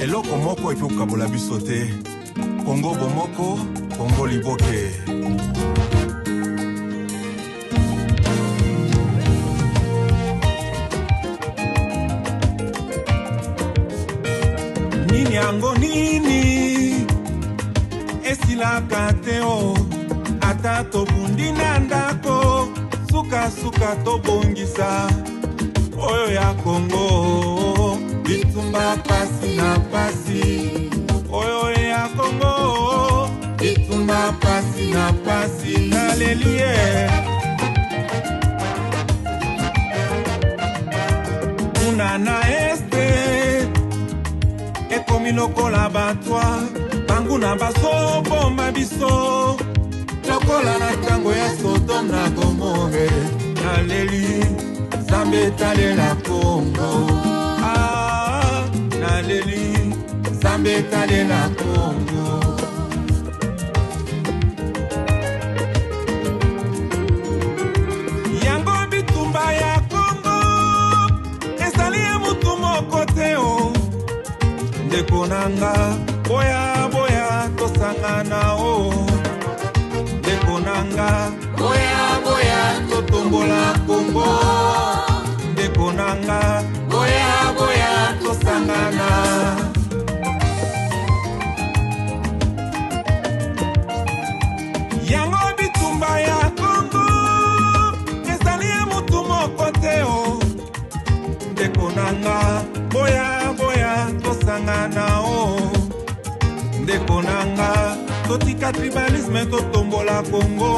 eloko moko ekokabola biso te. Congo bomoko, Congo liboke. Nini yango nini esilaka te o, ata tobundi na ndako, suka tobongisa oyo ya Congo, bitumba pasi na pasi. Oyo ya Congo, bitumba pasi na pasi. Naleluya. Unana este ekomi lokola batwa, banguna baso bomba biso lokola na tango ya Sodome na Gomorre. Naleli Zambe talela Congo, ah naleli Zambe talela Congo. Yango bitumba ya Congo ezali ya mutu moko te o, ndeko nanga boya boya tosangana o, ndeko nanga boya boya totombola Congo, ndeko nanga boya boya tosangana. Yango bitumba ya Congo ezali ya mutu moko te o, ndeko nanga boya boya tosangana o, ndeko nanga totika tribalisme totombola Congo,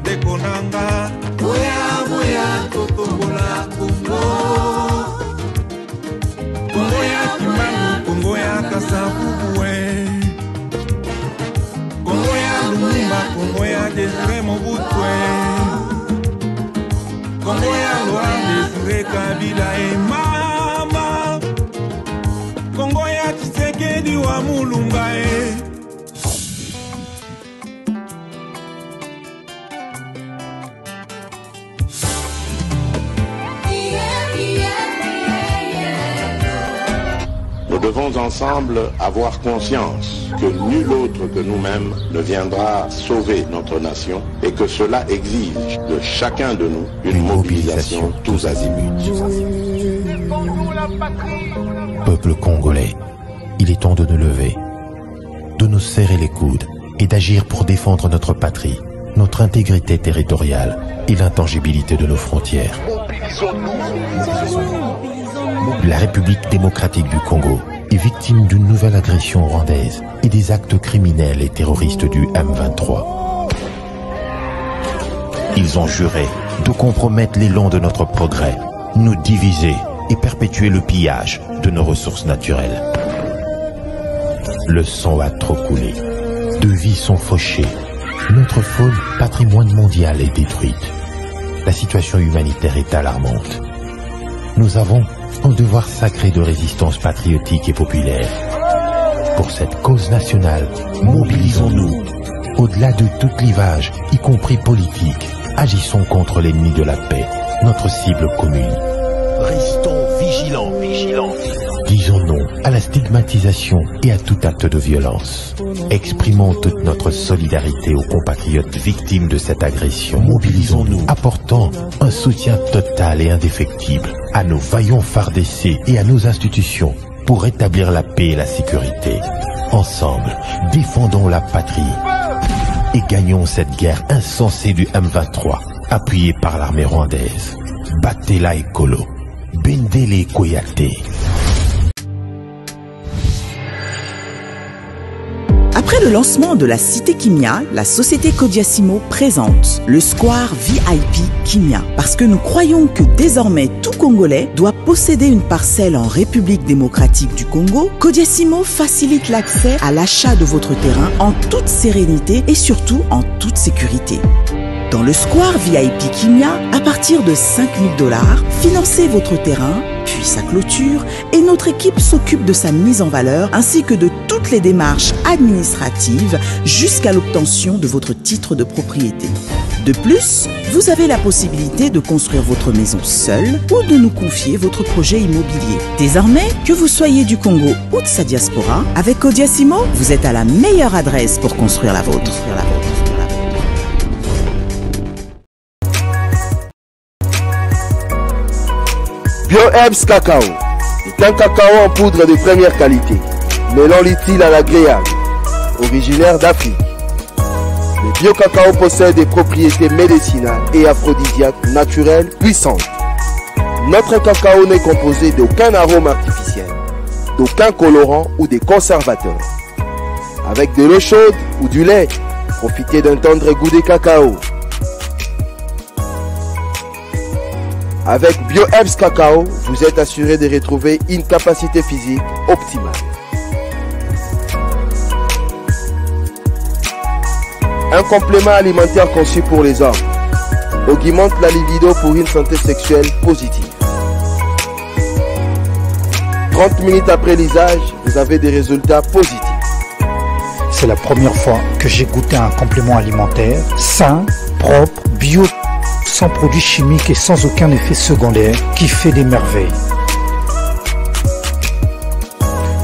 ndeko nanga boya boya totombola Congo. Congo ya Kimbangu, Congo ya Kasavubu, Congo ya Lumumba, Congo ya Desire Mobutu, Congo ya Laurent Desire Kabila e mama, Congo ya Tshisekedi wa Mulumba Nous devons ensemble avoir conscience que nul autre que nous-mêmes ne viendra sauver notre nation et que cela exige de chacun de nous une mobilisation tous azimuts. Peuple congolais, il est temps de nous lever, de nous serrer les coudes et d'agir pour défendre notre patrie, notre intégrité territoriale et l'intangibilité de nos frontières. La République démocratique du Congo est victime d'une nouvelle agression rwandaise et des actes criminels et terroristes du M23. Ils ont juré de compromettre l'élan de notre progrès, nous diviser et perpétuer le pillage de nos ressources naturelles. Le sang a trop coulé, de vies sont fauchées, notre faune, patrimoine mondial, est détruite. La situation humanitaire est alarmante. Nous avons un devoir sacré de résistance patriotique et populaire. Pour cette cause nationale, mobilisons-nous. Au-delà de tout clivage, y compris politique, agissons contre l'ennemi de la paix, notre cible commune. Restons vigilants. Disons non à la stigmatisation et à tout acte de violence. Exprimons toute notre solidarité aux compatriotes victimes de cette agression. Mobilisons-nous, apportant un soutien total et indéfectible à nos vaillants FARDC et à nos institutions pour rétablir la paix et la sécurité. Ensemble, défendons la patrie et gagnons cette guerre insensée du M23, appuyée par l'armée rwandaise. Battez-la écolo, Bendele Koyate. Après le lancement de la Cité Kimia, la société Kodiasimo présente le Square VIP Kimia. Parce que nous croyons que désormais tout Congolais doit posséder une parcelle en République démocratique du Congo, Kodiasimo facilite l'accès à l'achat de votre terrain en toute sérénité et surtout en toute sécurité. Dans le Square VIP Kimia, à partir de 5 000 $, financez votre terrain, puis sa clôture, et notre équipe s'occupe de sa mise en valeur ainsi que de toutes les démarches administratives jusqu'à l'obtention de votre titre de propriété. De plus, vous avez la possibilité de construire votre maison seul ou de nous confier votre projet immobilier. Désormais, que vous soyez du Congo ou de sa diaspora, avec Codiasimo, vous êtes à la meilleure adresse pour construire la vôtre. BioHerbs Cacao est un cacao en poudre de première qualité, mêlant l'utile à l'agréable, originaire d'Afrique. Le bio-cacao possède des propriétés médicinales et aphrodisiaques naturelles puissantes. Notre cacao n'est composé d'aucun arôme artificiel, d'aucun colorant ou des conservateurs. Avec de l'eau chaude ou du lait, profitez d'un tendre goût de cacao. Avec BioHerbs Cacao, vous êtes assuré de retrouver une capacité physique optimale. Un complément alimentaire conçu pour les hommes augmente la libido pour une santé sexuelle positive. 30 minutes après l'usage, vous avez des résultats positifs. C'est la première fois que j'ai goûté un complément alimentaire sain, propre, bio, sans produits chimiques et sans aucun effet secondaire qui fait des merveilles.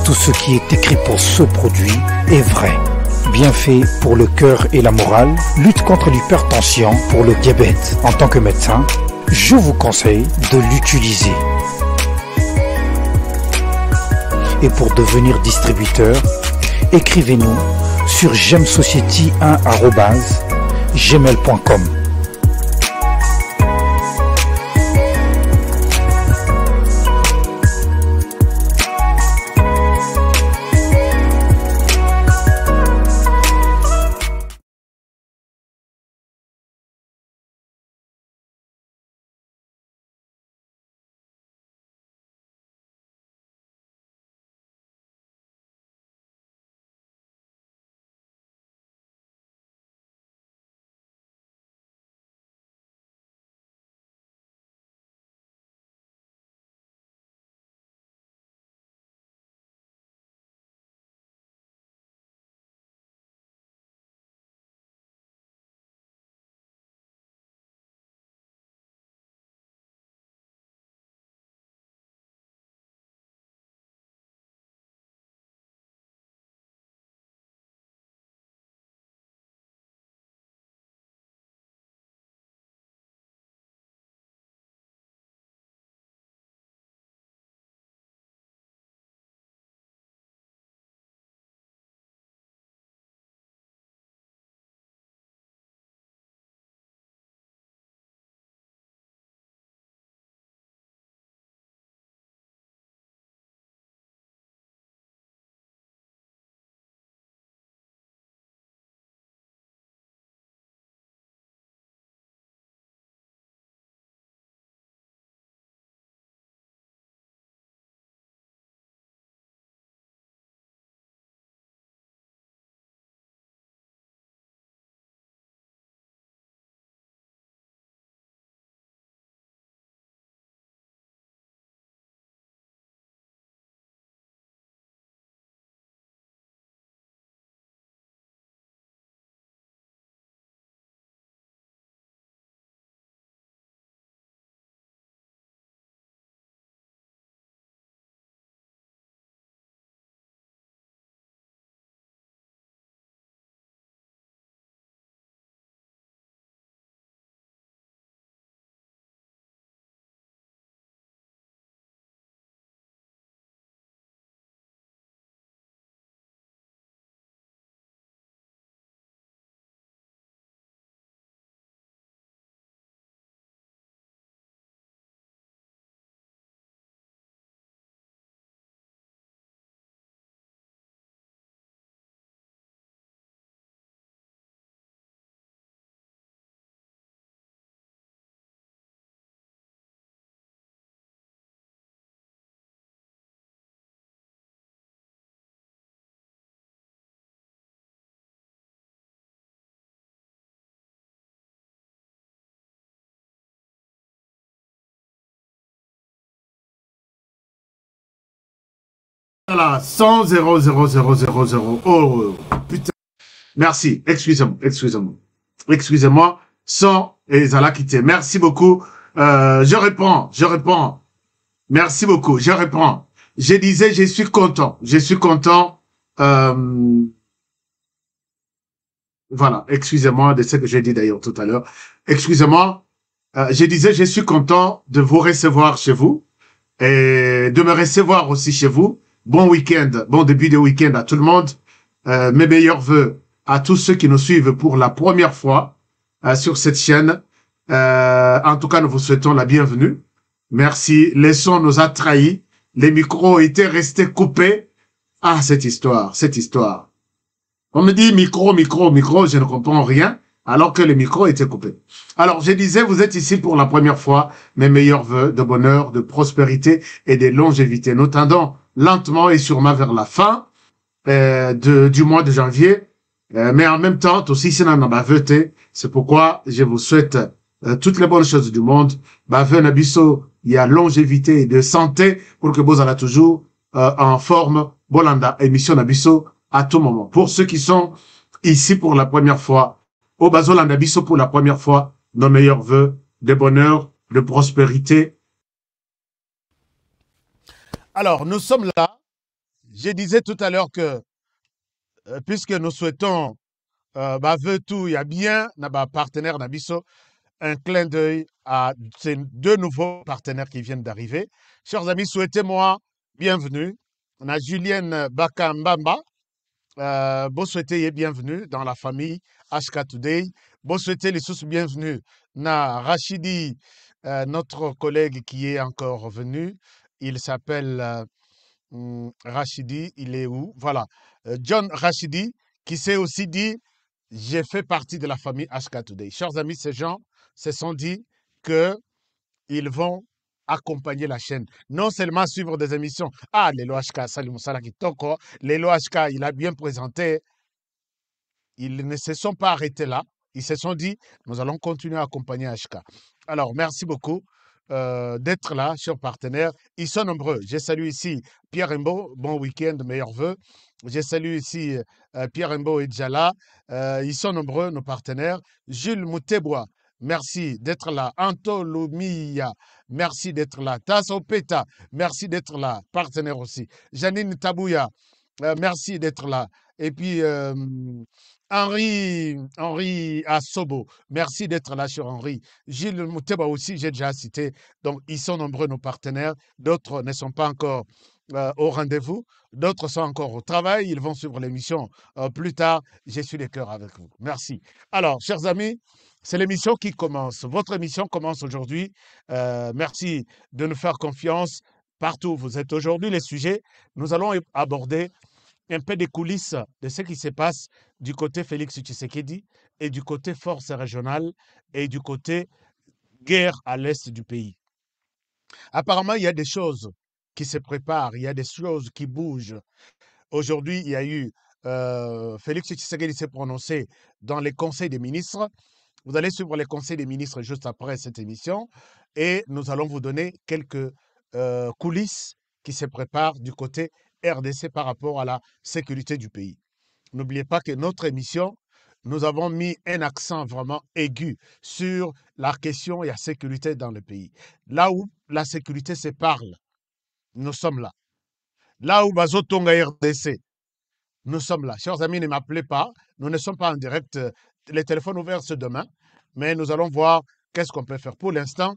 Tout ce qui est écrit pour ce produit est vrai. Bienfait pour le cœur et la morale, lutte contre l'hypertension, pour le diabète. En tant que médecin, je vous conseille de l'utiliser. Et pour devenir distributeur, écrivez-nous sur gemsociety1@gmail.com. Voilà, 100 0 0 0 0 0. Oh, putain. Merci. Excusez-moi. son ezala quitté. Merci beaucoup. Je réponds. Merci beaucoup, je reprends. Je disais, je suis content. Voilà, excusez-moi de ce que j'ai dit d'ailleurs tout à l'heure. Excusez-moi, je disais, je suis content de vous recevoir chez vous et de me recevoir aussi chez vous. Bon week-end, bon début de week-end à tout le monde. Mes meilleurs vœux à tous ceux qui nous suivent pour la première fois sur cette chaîne. En tout cas, nous vous souhaitons la bienvenue. Merci. Le son nous a trahis. Les micros étaient restés coupés. Ah, cette histoire. On me dit micro, je ne comprends rien, alors que les micros étaient coupés. Alors, je disais, vous êtes ici pour la première fois. Mes meilleurs vœux de bonheur, de prospérité et de longévité. Nous tendons lentement et sûrement vers la fin du mois de janvier. Mais en même temps, aussi, c'est pourquoi je vous souhaite toutes les bonnes choses du monde. Nabiso, il y a longévité et de santé pour que vous allez toujours en forme. Bolanda, émission Nabiso à tout moment. Pour ceux qui sont ici pour la première fois, au Bazola Nabiso pour la première fois, nos meilleurs vœux de bonheur, de prospérité. Alors, nous sommes là. Je disais tout à l'heure que puisque nous souhaitons vœux tout, il y a bien partenaire Nabiso, un clin d'œil à ces deux nouveaux partenaires qui viennent d'arriver. Chers amis, souhaitez-moi bienvenue. On a Julienne Bakambamba. Bon souhaiter bienvenue dans la famille HK Today. Bon souhaiter les sous bienvenue. Na Rachidi, notre collègue qui est encore venu. Il s'appelle Rachidi. Il est où? Voilà. John Rachidi, qui s'est aussi dit j'ai fait partie de la famille HK Today. Chers amis, ces gens se sont dit qu'ils vont accompagner la chaîne. Non seulement suivre des émissions. Ah, Lelo HK, Salim Moussala Kitoko. Lelo HK, il a bien présenté. Ils ne se sont pas arrêtés là. Ils se sont dit, nous allons continuer à accompagner HK. Alors, merci beaucoup d'être là, chers partenaires. Ils sont nombreux. Je salue ici Pierre Rimbaud. Bon week-end, meilleurs vœux. Je salue ici Pierre Rimbaud et Djala. Ils sont nombreux, nos partenaires. Jules Moutebois. Merci d'être là. Anto Lumia, merci d'être là. Tasso Peta, merci d'être là. Partenaire aussi. Janine Tabouya, merci d'être là. Et puis, Henri Assobo, merci d'être là sur Henri. Gilles Mouteba aussi, j'ai déjà cité. Donc, ils sont nombreux, nos partenaires. D'autres ne sont pas encore au rendez-vous. D'autres sont encore au travail. Ils vont suivre l'émission plus tard. Je suis de cœur avec vous. Merci. Alors, chers amis, c'est l'émission qui commence. Votre émission commence aujourd'hui. Merci de nous faire confiance partout où vous êtes aujourd'hui. Les sujets, nous allons aborder un peu des coulisses de ce qui se passe du côté Félix Tshisekedi et du côté force régionale et du côté guerre à l'est du pays. Apparemment, il y a des choses qui se préparent, il y a des choses qui bougent. Aujourd'hui, il y a eu Félix Tshisekedi s'est prononcé dans les conseils des ministres. Vous allez suivre les conseils des ministres juste après cette émission et nous allons vous donner quelques coulisses qui se préparent du côté RDC par rapport à la sécurité du pays. N'oubliez pas que notre émission, nous avons mis un accent vraiment aigu sur la question et la sécurité dans le pays. Là où la sécurité se parle, nous sommes là. Là où Bazotonga RDC, nous sommes là. Chers amis, ne m'appelez pas. Nous ne sommes pas en direct. Les téléphones ouverts ce demain. Mais nous allons voir qu'est-ce qu'on peut faire. Pour l'instant,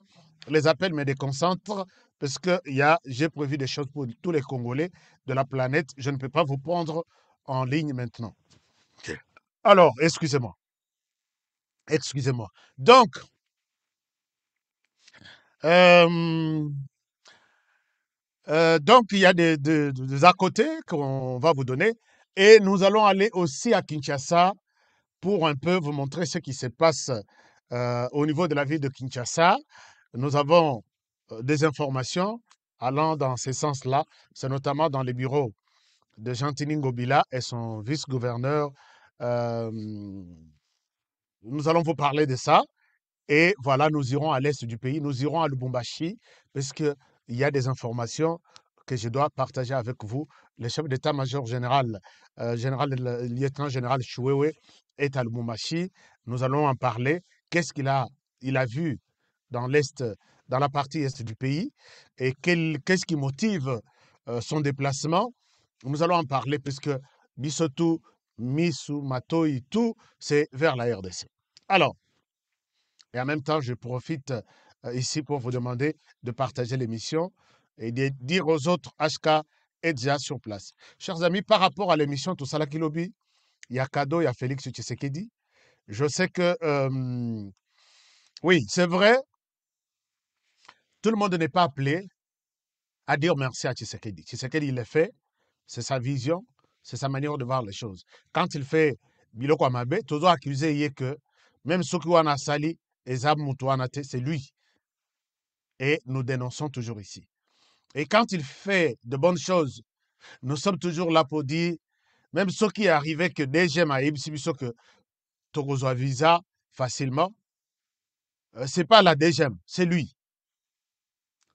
les appels me déconcentrent parce que j'ai prévu des choses pour tous les Congolais de la planète. Je ne peux pas vous prendre en ligne maintenant. Alors, excusez-moi. Donc, il y a des à côté qu'on va vous donner. Et nous allons aller aussi à Kinshasa pour un peu vous montrer ce qui se passe au niveau de la ville de Kinshasa. Nous avons des informations allant dans ce sens-là. C'est notamment dans les bureaux de Jean-Tini Ngobila et son vice-gouverneur. Nous allons vous parler de ça. Et voilà, nous irons à l'est du pays. Nous irons à Lubumbashi parce qu'il y a des informations que je dois partager avec vous. Le chef d'état-major général, le lieutenant général Chouewe, est à Lubumbashi. Nous allons en parler. qu'est-ce il a vu dans l'Est, dans la partie Est du pays, et qu'est-ce qui motive son déplacement. Nous allons en parler puisque Bisotou, Misu, Matoi, tout, c'est vers la RDC. Alors, et en même temps, je profite ici pour vous demander de partager l'émission et de dire aux autres, HK est déjà sur place. Chers amis, par rapport à l'émission Tout ça la Kilobi, il y a Kado, il y a Félix Tshisekedi. Je sais que, oui, c'est vrai, tout le monde n'est pas appelé à dire merci à Tshisekedi. Tshisekedi, il le fait, c'est sa vision, c'est sa manière de voir les choses. Quand il fait Biloko Amabe, toujours accusé que même ceux qui ont sali, c'est lui. Et nous dénonçons toujours ici. Et quand il fait de bonnes choses, nous sommes toujours là pour dire, même ceux qui arrivaient que DGM a Ibsibiso que Togozo a visa facilement, c'est pas la DGM, c'est lui.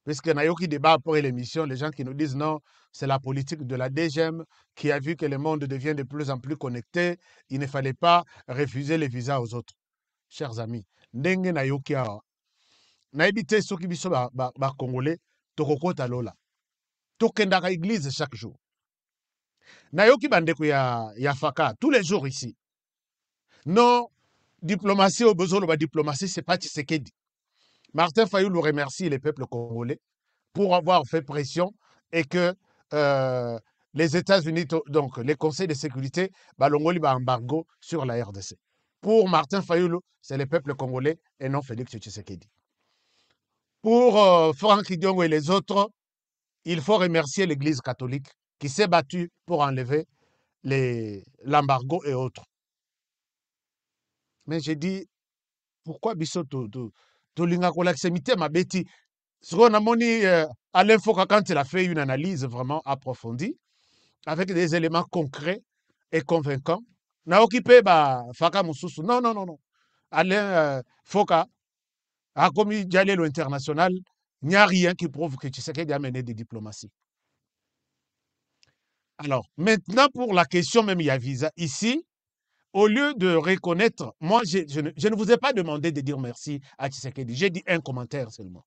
Parce que Nayoki débat après l'émission, les gens qui nous disent non, c'est la politique de la DGM qui a vu que le monde devient de plus en plus connecté, il ne fallait pas refuser les visas aux autres. Chers amis, ndenge Nayoki a naibite soki biso ba congolais tokokota lola. Tokendaka église chaque jour. Nayoki bandeko ya faka tous les jours ici. Non, diplomatie au besoin de la diplomatie, c'est pas Tshisekedi. Martin Fayulu remercie les peuples congolais pour avoir fait pression et que les États-Unis, donc les conseils de sécurité, balongoli ba embargo sur la RDC. Pour Martin Fayulu, c'est les peuples congolais et non Félix Tshisekedi. Pour Franck Diongo et les autres, il faut remercier l'Église catholique qui s'est battue pour enlever l'embargo et autres. Mais j'ai dit, pourquoi Bisoto Tolinga Kolaksemite ma bêti? Ce qu'on a moni Alain Foka quand il a fait une analyse vraiment approfondie, avec des éléments concrets et convaincants. Na occupé Faka Moussousou. Non, non, non, non. Alain Foka a commis Diallo international. Il n'y a rien qui prouve que Tshisekedi a mené des diplomaties. Alors, maintenant, pour la question même, il y a visa. Ici, au lieu de reconnaître, moi, je ne vous ai pas demandé de dire merci à Tshisekedi. J'ai dit un commentaire seulement.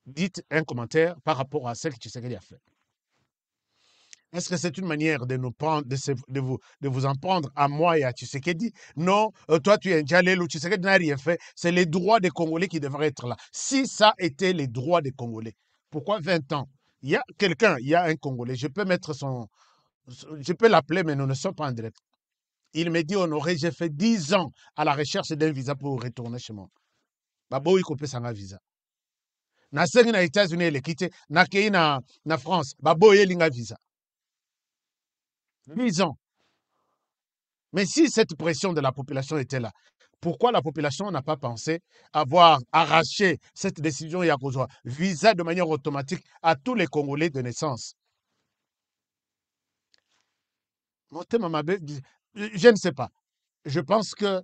Dites un commentaire par rapport à ce que Tshisekedi a fait. Est-ce que c'est une manière de nous prendre, de vous en prendre à moi et à Tshisekedi? Non, toi tu es un Djalelo, Tshisekedi n'a rien fait. C'est les droits des Congolais qui devraient être là. Si ça était les droits des Congolais, pourquoi 20 ans? Il y a quelqu'un, il y a un Congolais, je peux mettre je peux l'appeler, mais nous ne sommes pas en direct. Il me dit, Honoré, j'ai fait 10 ans à la recherche d'un visa pour retourner chez moi. Babo, il coupe un visa. Na sengi na États-Unis, il est quitté. Na kei na France, Babo, il a visa. 10 ans. Mais si cette pression de la population était là, pourquoi la population n'a pas pensé avoir arraché cette décision Yakozwa, visa de manière automatique à tous les Congolais de naissance? Je ne sais pas. Je pense que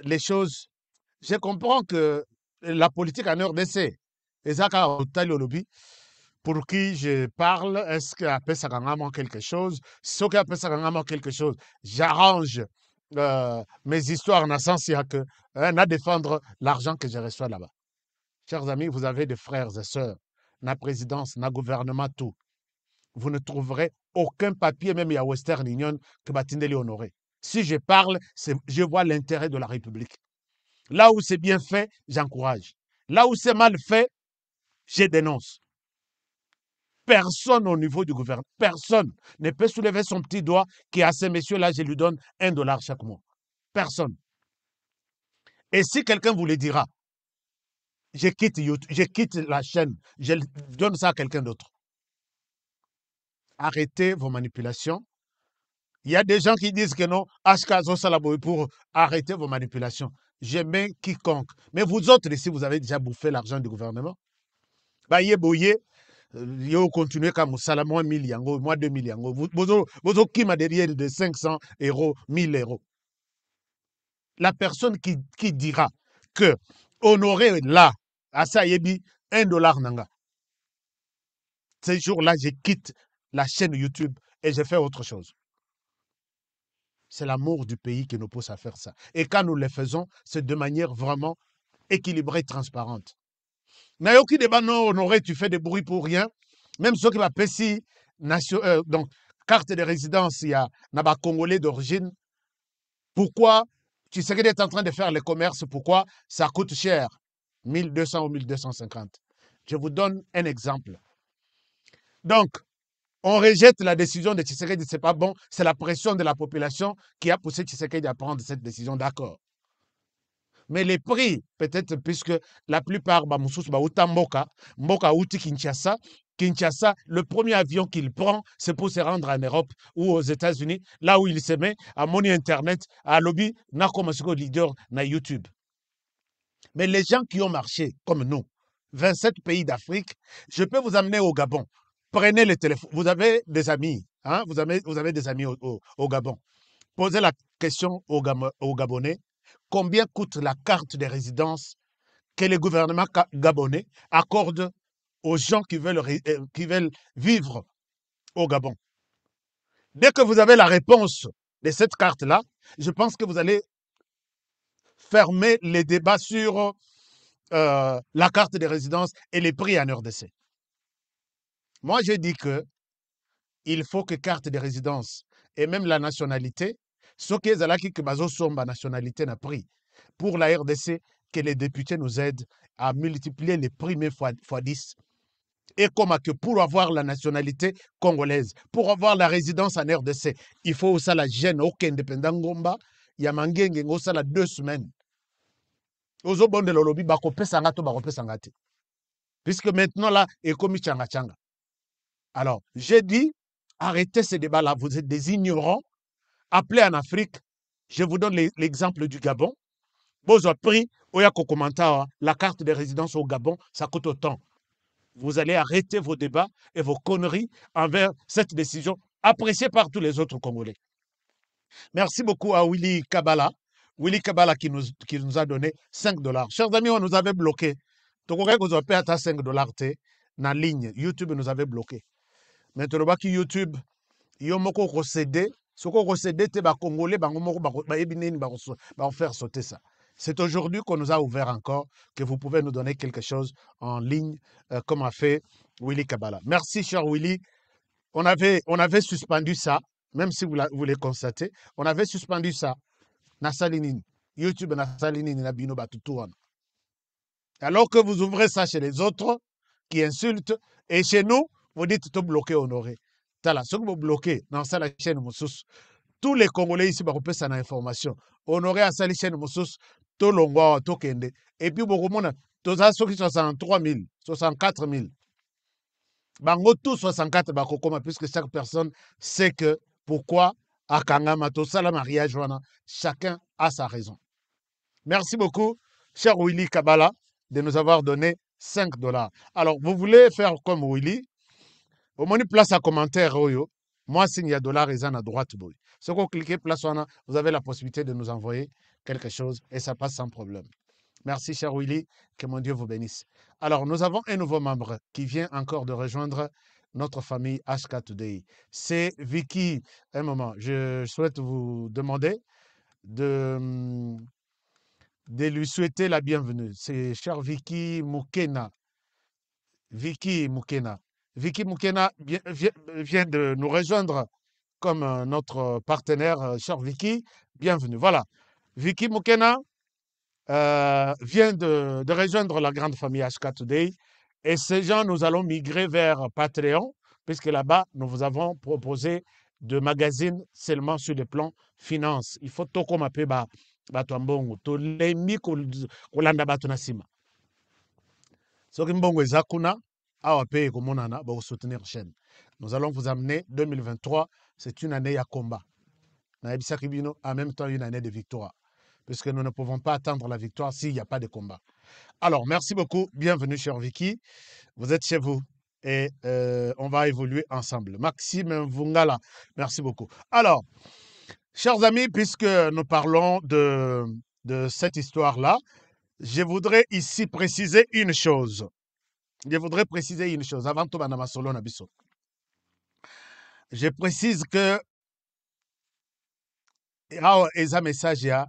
les choses... Je comprends que la politique en RDC, pour qui je parle, est-ce qu'après ça gagne quelque chose? Si après ça gagne quelque chose, j'arrange mes histoires dans le sens que à défendre l'argent que je reçois là-bas. Chers amis, vous avez des frères et sœurs, la présidence, le gouvernement, tout. Vous ne trouverez aucun papier, même il y a Western Union, que Batindeli honoré. Si je parle, je vois l'intérêt de la République. Là où c'est bien fait, j'encourage. Là où c'est mal fait, je dénonce. Personne au niveau du gouvernement, personne ne peut soulever son petit doigt qui à ces messieurs-là, je lui donne $1 chaque mois. Personne. Et si quelqu'un vous le dira, je quitte YouTube, je quitte la chaîne, je donne ça à quelqu'un d'autre. Arrêtez vos manipulations. Il y a des gens qui disent que non, Ashkazo Salaboy pour arrêter vos manipulations. J'aime quiconque. Mais vous autres ici, vous avez déjà bouffé l'argent du gouvernement. Baye boye, vous continuez comme ça, moins 1000 yango, moins 2000 yango. Vous qui m'a derrière de 500 €, 1000 €. La personne qui dira que honorer là, à ça yebi, $1 nanga. Ces jours-là, je quitte la chaîne YouTube et je fais autre chose. C'est l'amour du pays qui nous pousse à faire ça. Et quand nous le faisons, c'est de manière vraiment équilibrée, transparente. Nayoki débat non honoré, tu fais des bruits pour rien. Même ceux qui m'appellent si donc carte de résidence, il y a Naba Congolais d'origine. Pourquoi tu sais qu'il est en train de faire le commerce? Pourquoi ça coûte cher? 1200 ou 1250. Je vous donne un exemple. Donc, on rejette la décision de Tshisekedi, c'est pas bon, c'est la pression de la population qui a poussé Tshisekedi à prendre cette décision, d'accord. Mais les prix, peut-être puisque la plupart, Mboka Outi Kinshasa, le premier avion qu'il prend, c'est pour se rendre en Europe ou aux États-Unis, là où il se met à monnaie Internet, à lobby, n'a comme leader na YouTube. Mais les gens qui ont marché, comme nous, 27 pays d'Afrique, je peux vous amener au Gabon. Prenez le téléphone. Vous avez des amis, hein? Vous avez des amis au Gabon. Posez la question aux Gabonais. Combien coûte la carte de résidence que le gouvernement gabonais accorde aux gens qui veulent vivre au Gabon? Dès que vous avez la réponse de cette carte-là, je pense que vous allez fermer les débats sur la carte de résidence et les prix en RDC. Moi, j'ai dit que il faut que carte de résidence et même la nationalité, ce qui est là qui somba nationalité n'a pris pour la RDC, que les députés nous aident à multiplier les prix fois 10. Et comme que pour avoir la nationalité congolaise, pour avoir la résidence en RDC, il faut aussi la gêne au indépendant Gomba, il y a mangenge aussi la 2 semaines. Ozobonde lolobi bakope sangato bakope sangate. Puisque maintenant là, et comme changa changa. Alors, j'ai dit, arrêtez ces débats-là, vous êtes des ignorants. Appelez en Afrique, je vous donne l'exemple du Gabon. Vous avez pris, la carte de résidence au Gabon, ça coûte autant. Vous allez arrêter vos débats et vos conneries envers cette décision appréciée par tous les autres Congolais. Merci beaucoup à Willy Kabala. Willy Kabala qui nous a donné $5. Chers amis, on nous avait bloqué. Donc, on a payé à $5 na ligne. YouTube nous avait bloqué. Maintenant, YouTube, il y a un cédé. Ce qu'on cédé, c'est Congolais, faire sauter ça. C'est aujourd'hui qu'on nous a ouvert encore, que vous pouvez nous donner quelque chose en ligne, comme a fait Willy Kabala. Merci, cher Willy. On avait suspendu ça, même si vous le constatez, on avait suspendu ça. YouTube, alors que vous ouvrez ça chez les autres qui insultent, et chez nous, vous dites tout bloqué, honoré. Ce que vous bloquez dans la chaîne Moussous, tous les Congolais ici, vous ça information. Honoré à la chaîne Moussous, tout l'ongwa, tout kende. Et puis, vous avez tous ceux qui 63 000, 64 000. Bango tout 64 bakokoma, puisque chaque personne sait que pourquoi à Kangama, tout ça, la mariage, chacun a sa raison. Merci beaucoup, cher Willy Kabala, de nous avoir donné $5. Alors, vous voulez faire comme Willy? Au moins, place à commentaire, moi, s'il y a $, ils en à droite. Si vous cliquez place, vous avez la possibilité de nous envoyer quelque chose et ça passe sans problème. Merci, cher Willy, que mon Dieu vous bénisse. Alors, nous avons un nouveau membre qui vient encore de rejoindre notre famille HK Today. C'est Vicky. Un moment, je souhaite vous demander de lui souhaiter la bienvenue. C'est cher Vicky Mukena. Vicky Mukena. Vicky Mukena vient de nous rejoindre comme notre partenaire. Cher Vicky, bienvenue. Voilà. Vicky Mukena vient de rejoindre la grande famille HK Today. Et ces gens, nous allons migrer vers Patreon, puisque là-bas, nous vous avons proposé de magazines seulement sur le plan finance. Il faut tout comme appeler Batuambongo, to lemi kolanda batu na sima. Soki mbongo ezakuna, awa paye komonana, ba soutenir chaîne. Nous allons vous amener 2023, c'est une année à combat. Na ebisa kibino, en même temps une année de victoire. Puisque nous ne pouvons pas attendre la victoire s'il n'y a pas de combat. Alors, merci beaucoup. Bienvenue, cher Vicky. Vous êtes chez vous et on va évoluer ensemble. Maxime Vungala, merci beaucoup. Alors, chers amis, puisque nous parlons de cette histoire-là, je voudrais ici préciser une chose. Avant tout, je précise que awa eza message ya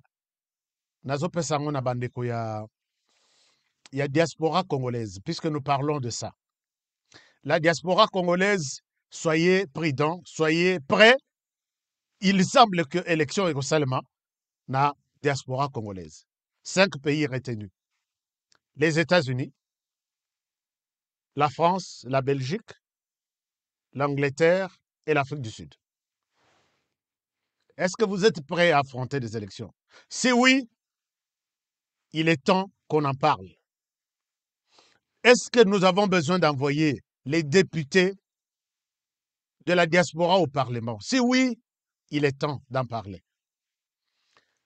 nazopesa yango na bandeko ya diaspora congolaise, puisque nous parlons de ça. La diaspora congolaise, soyez prudents, soyez prêts. Il semble que l'élection est seulement na diaspora congolaise. 5 pays retenus. Les États-Unis, la France, la Belgique, l'Angleterre et l'Afrique du Sud. Est-ce que vous êtes prêts à affronter des élections? Si oui, il est temps qu'on en parle. Est-ce que nous avons besoin d'envoyer les députés de la diaspora au Parlement? Si oui, il est temps d'en parler.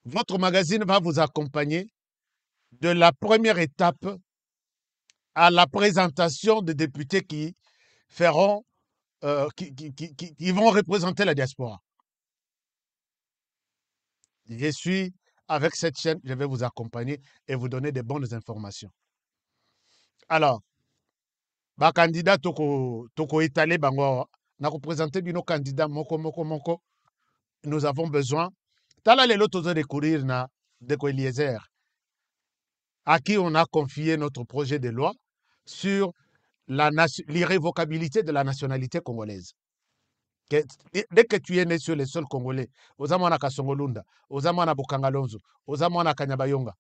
Votre magazine va vous accompagner de la première étape à la présentation des députés qui feront, qui vont représenter la diaspora. Je suis avec cette chaîne, je vais vous accompagner et vous donner des bonnes informations. Alors, ba candidat toko étalé bango na représenter bino candidat moko. Nous avons besoin. Tala lelo tozo découvrir na Deko Eliezer, à qui on a confié notre projet de loi sur l'irrévocabilité de la nationalité congolaise. Dès que tu es né sur les sols congolais, Ozamwana Kasongolunda, Ozamwana Bukangalonzo, Ozamwana Kanyabayonga,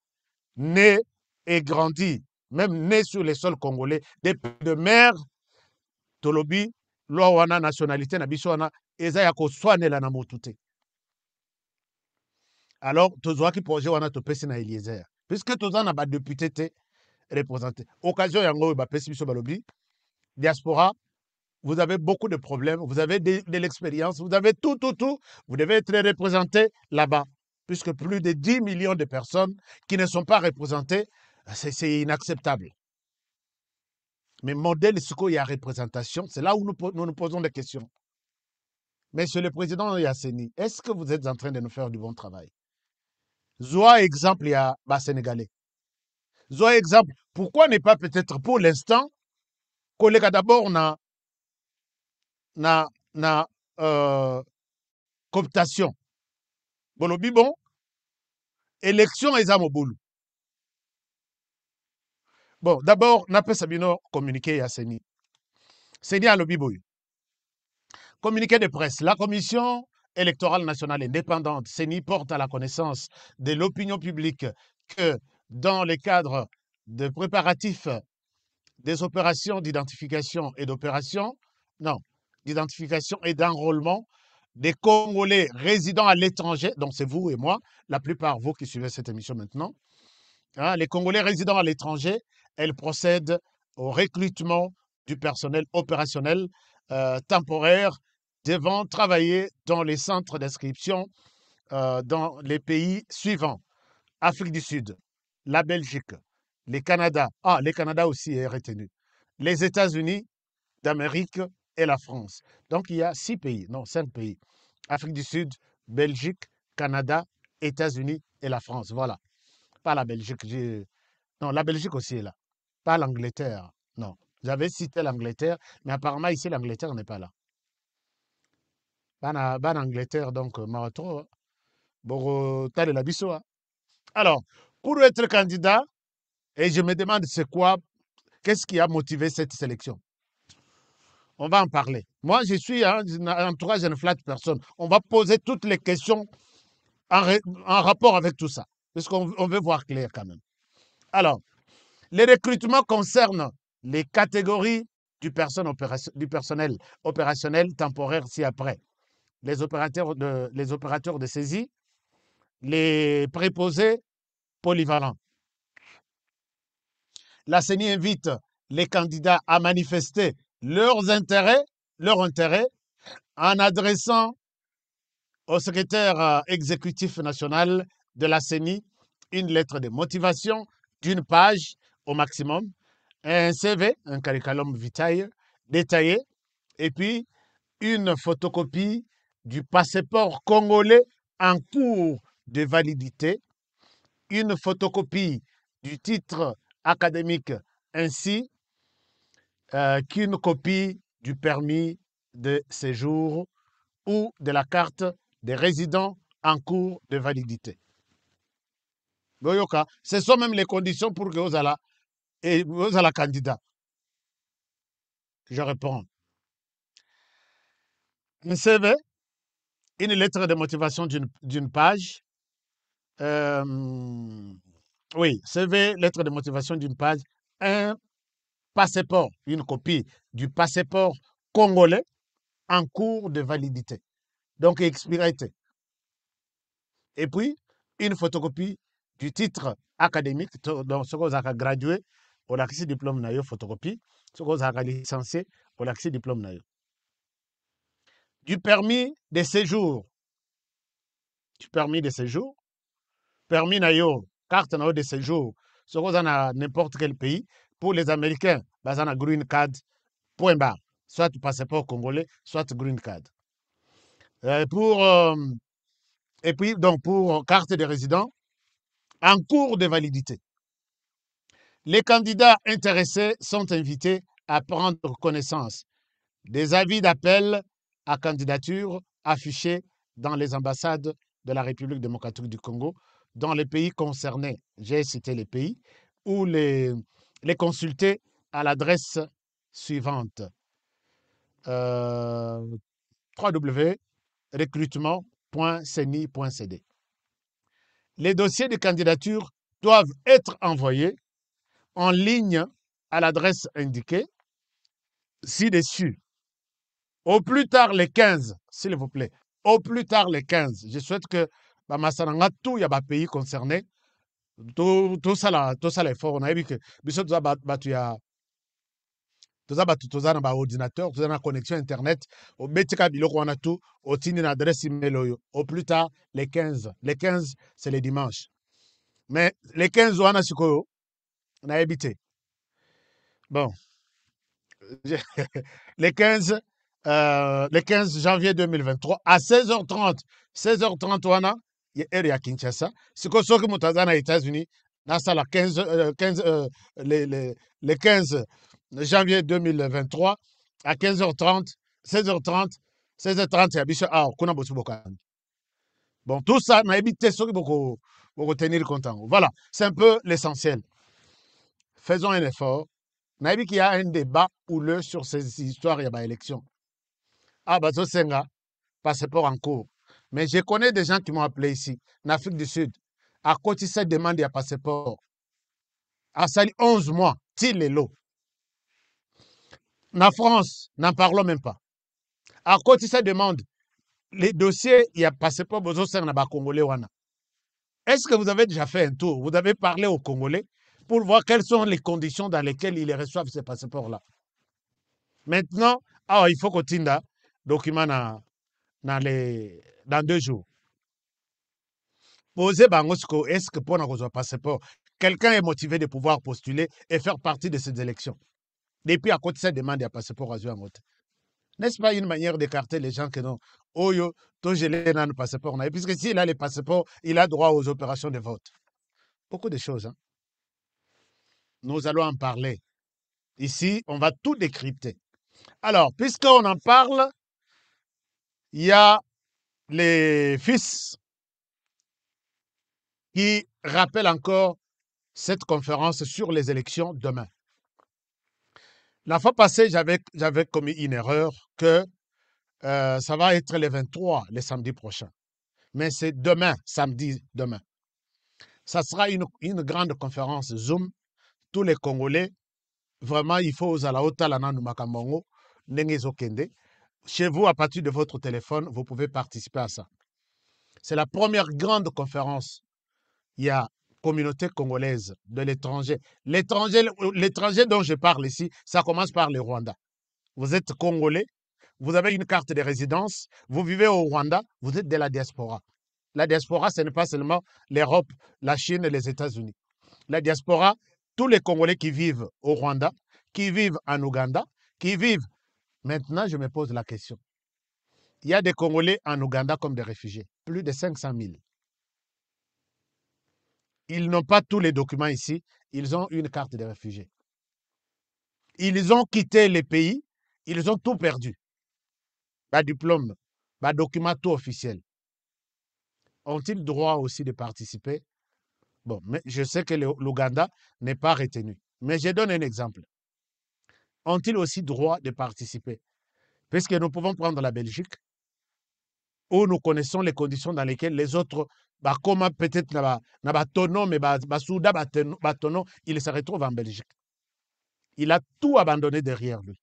né et grandi, même né sur les sols congolais, de mère, Tolobi, loi wana nationalité na biswana, eza ya koswanela na motute. Alors, tozwaki projet wana topesi na Eliezer. Puisque toza na ba député te représenté. Occasion yango ba pesi biso balobi, diaspora, vous avez beaucoup de problèmes, vous avez de l'expérience, vous avez tout. Vous devez être représenté là-bas. Puisque plus de 10 millions de personnes qui ne sont pas représentées, c'est inacceptable. Mais modèle ce qu'il y a représentation, c'est là où nous posons des questions. Monsieur le Président Yasseni, est-ce que vous êtes en train de nous faire du bon travail? Zoa exemple, il y a Sénégalais. Zoa exemple, pourquoi n'est pas peut-être pour l'instant, collègue d'abord na cooptation. Bolobi bon, élection et Zamobulu. Bon, d'abord, n'a pas Sabino communiqué à Seni. Seni à l'Obiboy. Communiqué de presse. La Commission électorale nationale indépendante, Seni, porte à la connaissance de l'opinion publique que dans le cadre de préparatifs des opérations d'identification et d'identification et d'enrôlement des Congolais résidant à l'étranger, donc c'est vous et moi, la plupart vous qui suivez cette émission maintenant, hein, les Congolais résidant à l'étranger, elles procèdent au recrutement du personnel opérationnel temporaire devant travailler dans les centres d'inscription dans les pays suivants. Afrique du Sud, la Belgique, les Canada, les Canada aussi est retenu, les États-Unis d'Amérique et la France. Donc il y a 5 pays. Afrique du Sud, Belgique, Canada, États-Unis et la France. Voilà. Pas la Belgique. Non, la Belgique aussi est là. Pas l'Angleterre. Non. J'avais cité l'Angleterre, mais apparemment ici l'Angleterre n'est pas là. Ban Angleterre, donc, Marathon. Bon, t'as de la bisso. Alors, pour être candidat, et je me demande qu'est-ce qui a motivé cette sélection? On va en parler. Moi, je suis en entourage, je ne flatte personne. On va poser toutes les questions en rapport avec tout ça, parce qu'on veut voir clair quand même. Alors, les recrutements concernent les catégories du personnel opérationnel temporaire ci-après. Les opérateurs de saisie, les préposés polyvalents. La CENI invite les candidats à manifester leur intérêt en adressant au secrétaire exécutif national de la CENI une lettre de motivation d'une page au maximum, un CV, un curriculum vitae détaillé, et puis une photocopie du passeport congolais en cours de validité, une photocopie du titre académique ainsi qu'une copie du permis de séjour ou de la carte des résidents en cours de validité. Boyoka, ce sont même les conditions pour que vous allez candidat. Je réponds. Un CV, une lettre de motivation d'une page. Oui, CV, lettre de motivation d'une page. Un passeport, une copie du passeport congolais en cours de validité. Donc, expiré. Et puis, une photocopie du titre académique, donc ce qu'on a gradué, on a accès diplôme naïo photocopie, ce qu'on a licencié, on a accès diplôme naïo. Du permis de séjour. Du permis de séjour. Permis naïo, carte naïo de séjour, ce qu'on a n'importe quel pays. Pour les Américains, bah, ça a green card, point barre. Soit passeport congolais, soit green card. Et puis, donc, pour carte de résident, en cours de validité. Les candidats intéressés sont invités à prendre connaissance des avis d'appel à candidature affichés dans les ambassades de la République démocratique du Congo, dans les pays concernés. J'ai cité les pays, ou les consulter à l'adresse suivante. www.recrutement.ceni.cd. Les dossiers de candidature doivent être envoyés en ligne à l'adresse indiquée ci-dessus. Au plus tard les 15, s'il vous plaît. Au plus tard les 15. Je souhaite que tout y a des pays concernés. Tout ça l'effort. On a vu que tout ça na ordinateur, tout ça na connexion internet. Au betika biloko wana tout, au tini na adresse email. Au plus tard les 15. Les 15, c'est les dimanches. Mais les 15 wana sikoyo, on a habité. Bon. Les 15 janvier 2023 à 16h30. 16h30 wana, il y a Kinshasa. C'est comme ça que Moutazana aux États-Unis, le 15 janvier 2023 à 15h30, 16h30, 16h30, il y a Bicho Kuna Bosubokan. Bon, tout ça, on a évité ce que beaucoup tenir content. Voilà, c'est un peu l'essentiel. Faisons un effort. On a vu qu'il y a un débat houleux sur ces histoires, il y a des élections. Ah, bah, ça, c'est un passeport en cours. Mais je connais des gens qui m'ont appelé ici, en Afrique du Sud. À côté de cette demande, il y a passeport. À Sali, 11 mois, til les lots. En France, n'en parlons même pas. À côté de cette demande, les dossiers, il y a passeport, besoin de Congolais. Est-ce que vous avez déjà fait un tour? Vous avez parlé aux Congolais pour voir quelles sont les conditions dans lesquelles ils reçoivent ces passeports-là. Maintenant, il faut qu'on tienne document dans 2 jours. Posez Bangosko, est-ce que pour un passeport, quelqu'un est motivé de pouvoir postuler et faire partie de ces élections? Depuis à côté de cette demande, il y a passeport à jouer en mode. N'est-ce pas une manière d'écarter les gens que non? Oyo, toi, je l'ai dans le passeport. Puisque s'il a les passeports, il a droit aux opérations de vote. Beaucoup de choses. Hein? Nous allons en parler. Ici, on va tout décrypter. Alors, puisqu'on en parle, il y a les fils qui rappellent encore cette conférence sur les élections demain. La fois passée, j'avais commis une erreur que ça va être le 23, le samedi prochain. Mais c'est demain, samedi, demain. Ça sera une grande conférence Zoom. Tous les Congolais, vraiment, il faut aux alaota lananu makambango, nengezo kende. Chez vous, à partir de votre téléphone, vous pouvez participer à ça. C'est la première grande conférence. Il y a communauté congolaise de l'étranger. L'étranger dont je parle ici, ça commence par le Rwanda. Vous êtes Congolais, vous avez une carte de résidence, vous vivez au Rwanda, vous êtes de la diaspora. La diaspora, ce n'est pas seulement l'Europe, la Chine et les États-Unis. La diaspora, tous les Congolais qui vivent au Rwanda, qui vivent en Ouganda, qui vivent... Maintenant, je me pose la question. Il y a des Congolais en Ouganda comme des réfugiés, plus de 500 000. Ils n'ont pas tous les documents ici, ils ont une carte de réfugiés. Ils ont quitté les pays, ils ont tout perdu. Pas diplôme, pas document, tout officiel. ont-ils droit aussi de participer? Bon, mais je sais que l'Ouganda n'est pas retenu. Mais je donne un exemple. Ont-ils aussi droit de participer? Puisque nous pouvons prendre la Belgique, où nous connaissons les conditions dans lesquelles les autres, comme peut-être Tono, mais Souda, Tono, il se retrouve en Belgique. Il a tout abandonné derrière lui,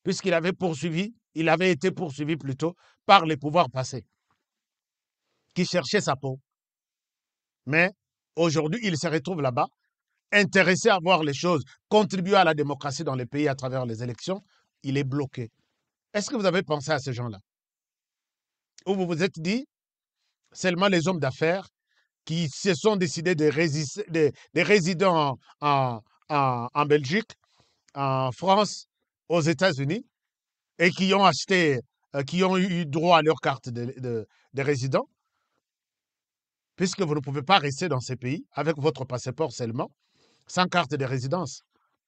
puisqu'il avait été poursuivi plutôt par les pouvoirs passés, qui cherchaient sa peau. Mais aujourd'hui, il se retrouve là-bas, intéressé à voir les choses, contribuer à la démocratie dans les pays à travers les élections. Il est bloqué. Est-ce que vous avez pensé à ces gens-là? Ou vous vous êtes dit, seulement les hommes d'affaires qui se sont décidés de résider en Belgique, en France, aux États-Unis, et qui ont acheté, qui ont eu droit à leur carte de résident, puisque vous ne pouvez pas rester dans ces pays avec votre passeport seulement, sans carte de résidence.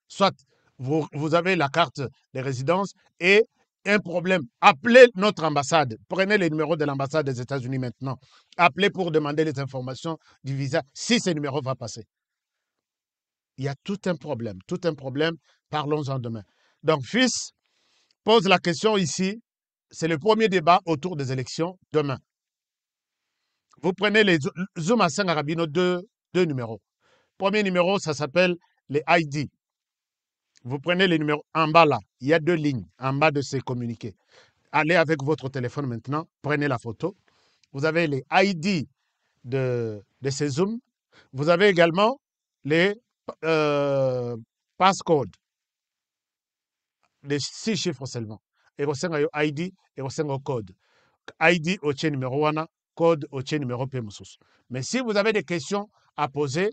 Soit vous avez la carte de résidence et un problème, appelez notre ambassade. Prenez le numéro de l'ambassade des États-Unis maintenant. Appelez pour demander les informations du visa, si ce numéro va passer. Il y a tout un problème. Parlons-en demain. Donc, fils pose la question ici. C'est le premier débat autour des élections demain. Vous prenez les Zuma Sangarabino, deux numéros. Premier numéro, ça s'appelle les ID. Vous prenez les numéros en bas là. Il y a 2 lignes en bas de ces communiqués. Allez avec votre téléphone maintenant. Prenez la photo. Vous avez les ID de ces Zooms. Vous avez également les passcodes. Les 6 chiffres seulement. Et vous avez ID et vous avez code. ID au tien numéro 1, code au tien numéro P-Moussous. Mais si vous avez des questions à poser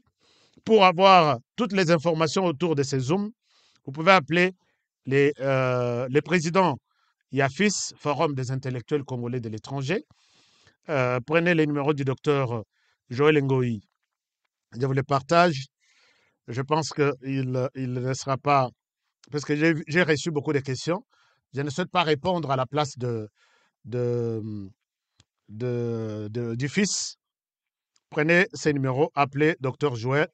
pour avoir toutes les informations autour de ces Zooms, vous pouvez appeler les présidents YAFIS, Forum des intellectuels congolais de l'étranger. Prenez les numéros du docteur Joël Ngoï. Je vous les partage. Je pense qu'il ne sera pas... Parce que j'ai reçu beaucoup de questions. Je ne souhaite pas répondre à la place du fils. Prenez ces numéros, appelez docteur Joël.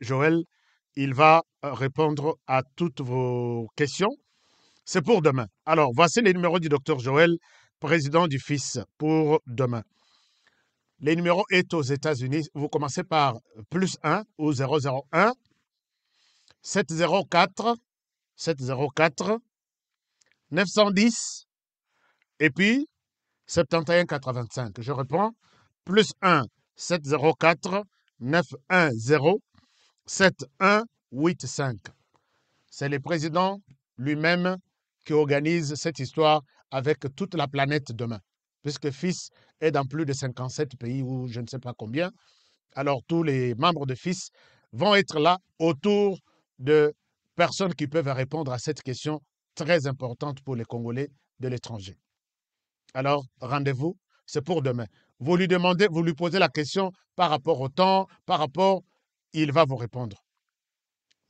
Il va répondre à toutes vos questions. C'est pour demain. Alors, voici les numéros du docteur Joël, président du FIS, pour demain. Les numéros est aux États-Unis. Vous commencez par +1 ou 001 704 910 et puis 7185. Je reprends. +1 704 910 7185. C'est le président lui-même qui organise cette histoire avec toute la planète demain. Puisque FIS est dans plus de 57 pays ou je ne sais pas combien. Alors tous les membres de FIS vont être là autour de personnes qui peuvent répondre à cette question très importante pour les Congolais de l'étranger. Alors, rendez-vous, c'est pour demain. Vous lui demandez, vous lui posez la question par rapport au temps, il va vous répondre.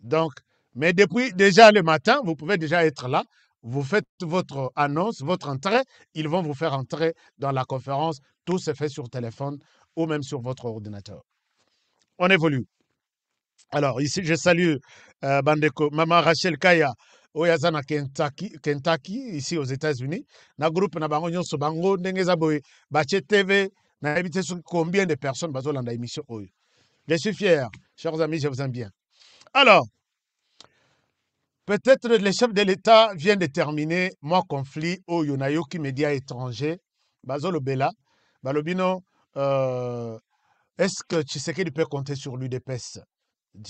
Donc, mais depuis déjà le matin, vous pouvez déjà être là. Vous faites votre annonce, votre entrée. Ils vont vous faire entrer dans la conférence. Tout se fait sur téléphone ou même sur votre ordinateur. On évolue. Alors, ici, je salue Bandeko, Maman Rachel Kaya, Oyazana Kentucky, ici aux États-Unis. Na groupe na bango nyonso bango ndenge boye bache TV na habité sur combien de personnes bazolanda émission oyo. Je suis fier, chers amis, je vous aime bien. Alors, peut-être le chef de l'État vient de terminer mon conflit au Yonayoki médias étrangers. Bazolo Bella, Balobino, est-ce que Tshisekedi peut compter sur l'UDPS?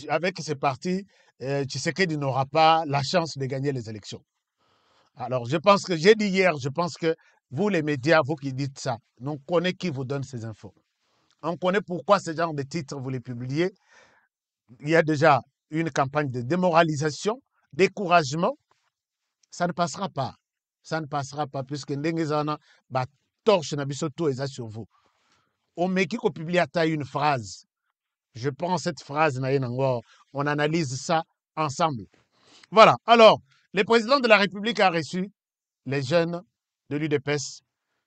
Avec ces partis, Tshisekedi n'aura pas la chance de gagner les élections. Alors, je pense que, j'ai dit hier, je pense que vous, les médias, vous qui dites ça, on connaît qui vous donne ces infos. On connaît pourquoi ce genre de titres, vous les publiez. Il y a déjà une campagne de démoralisation, découragement. Ça ne passera pas. Ça ne passera pas, puisque Ndengezana, torche Nabisoto est sur vous. On met qui publie à taille une phrase. Je prends cette phrase, on analyse ça ensemble. Voilà. Alors, le président de la République a reçu les jeunes de l'UDPS,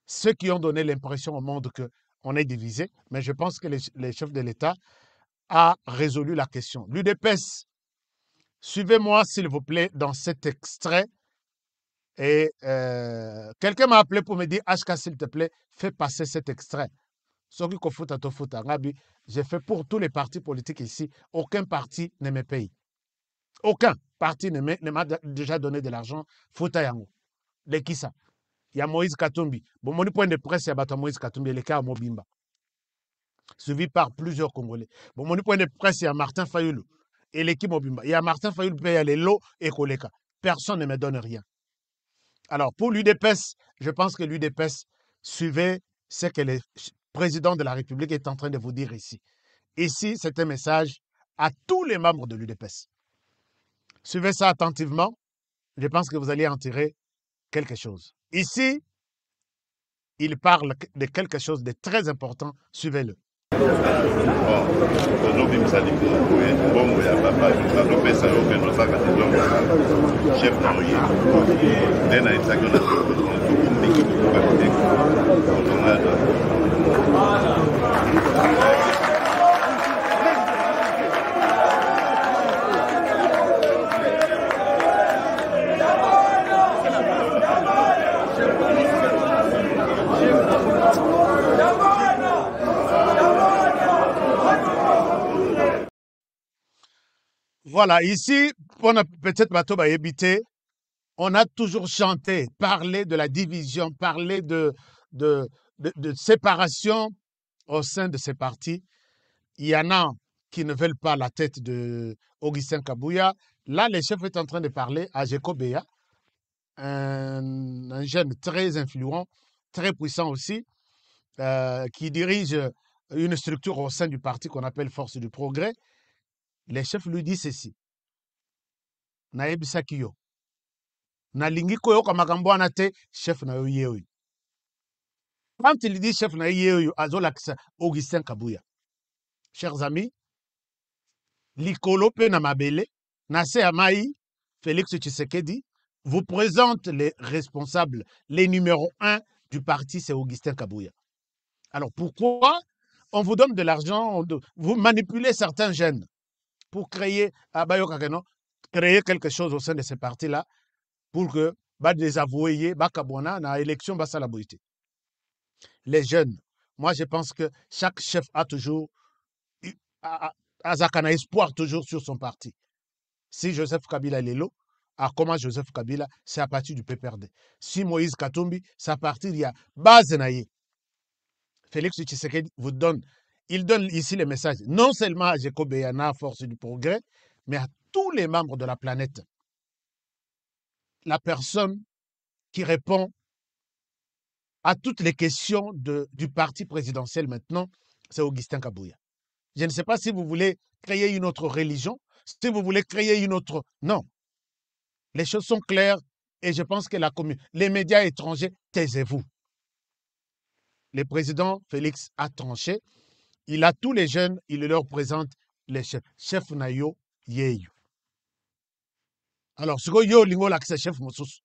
ceux qui ont donné l'impression au monde que on est divisé, mais je pense que les chefs de l'État ont résolu la question. L'UDPS, suivez-moi s'il vous plaît dans cet extrait. Et quelqu'un m'a appelé pour me dire, HK, s'il te plaît, fais passer cet extrait. J'ai fait pour tous les partis politiques ici, aucun parti ne me paye. Aucun parti ne m'a déjà donné de l'argent. Fouta yango. De qui ça? Il y a Moïse Katumbi. Bon, mon point de presse, il y a Moïse Katumbi, le cas à Mobimba. Suivi par plusieurs Congolais. Bon, mon point de presse, il y a Martin Fayoulou. Et l'équipe Mobimba. Il y a Martin Fayoulou, il y a les lots et Koleka. Personne ne me donne rien. Alors, pour l'UDPS, je pense que l'UDPS suivait ce que le président de la République est en train de vous dire ici. Ici, c'est un message à tous les membres de l'UDPS. Suivez ça attentivement. Je pense que vous allez en tirer quelque chose. Ici, il parle de quelque chose de très important. Suivez-le. Voilà, ici, peut-être bateau va éviter, on a toujours chanté, parlé de la division, parlé de séparation au sein de ces partis. Il y en a qui ne veulent pas la tête de Augustin Kabouya. Là, le chef est en train de parler à Jeko Beya, un jeune très influent, très puissant aussi, qui dirige une structure au sein du parti qu'on appelle Force du Progrès. Le chef lui dit ceci. Naebisaki yo. Nalingi koyoka makambo wana te, chef na yo yeoyo. Quand il dit chef na yo yeoyo, azolakisa Augustin Kabouya. Chers amis, likolo pe na mabele, na se amai, Félix Tshisekedi vous présente les responsables, les numéros 1 du parti, c'est Augustin Kabouya. Alors pourquoi on vous donne de l'argent, vous manipulez certains jeunes pour créer quelque chose au sein de ces partis-là pour que les avoués, na élection, la beauté. Les jeunes, moi je pense que chaque chef a toujours un espoir toujours sur son parti. Si Joseph Kabila est là, comment Joseph Kabila, c'est à partir du PPRD. Si Moïse Katumbi, c'est à partir de base naïe. Félix Tshisekedi vous donne, il donne ici le message, non seulement à Jeko Beyana, Force du Progrès, mais à tous les membres de la planète. La personne qui répond à toutes les questions du parti présidentiel maintenant, c'est Augustin Kabouya. Je ne sais pas si vous voulez créer une autre religion, si vous voulez créer une autre... Non. Les choses sont claires et je pense que les médias étrangers, taisez-vous. Le président Félix a tranché. Il a tous les jeunes, il leur présente les chefs. Chef Nayo, Yeyo. Alors, ce que yo lingo la chef Moussous,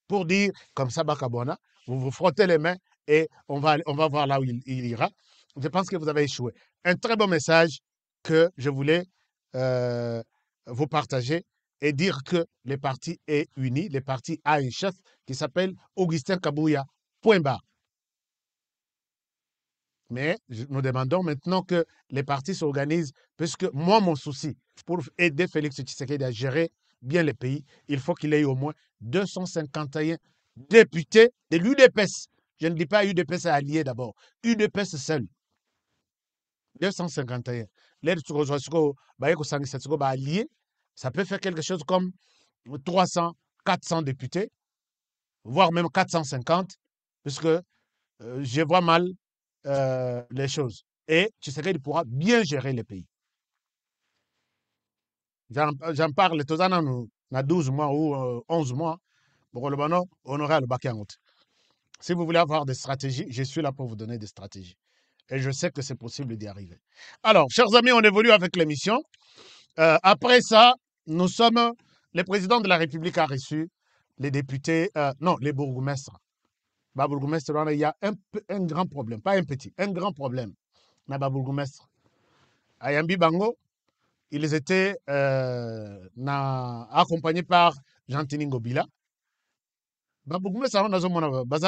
pour dire, comme ça, Bakabona, vous vous frottez les mains et on va voir là où il ira. Je pense que vous avez échoué. Un très bon message que je voulais vous partager et dire que le parti est uni, le parti a un chef qui s'appelle Augustin Kabouya, point barre. Mais nous demandons maintenant que les partis s'organisent, puisque moi, mon souci, pour aider Félix Tshisekedi à gérer bien le pays, il faut qu'il ait au moins 251 députés de l'UDPS. Je ne dis pas UDPS allié d'abord, UDPS seul. 251. Allié, ça peut faire quelque chose comme 300, 400 députés, voire même 450, puisque je vois mal les choses. Et Tshisekedi pourra bien gérer le pays. J'en parle, tous les ans, 12 mois ou 11 mois, on aura le bac. Si vous voulez avoir des stratégies, je suis là pour vous donner des stratégies. Et je sais que c'est possible d'y arriver. Alors, chers amis, on évolue avec l'émission. Après ça, le président de la République a reçu les députés, non, les bourgmestres Bourgmestre, il y a un grand problème, pas un petit, un grand problème. Na Bourgmestre. À Yambi Bango, ils étaient accompagnés par Jean-Tini Ngobila. Bourgmestre,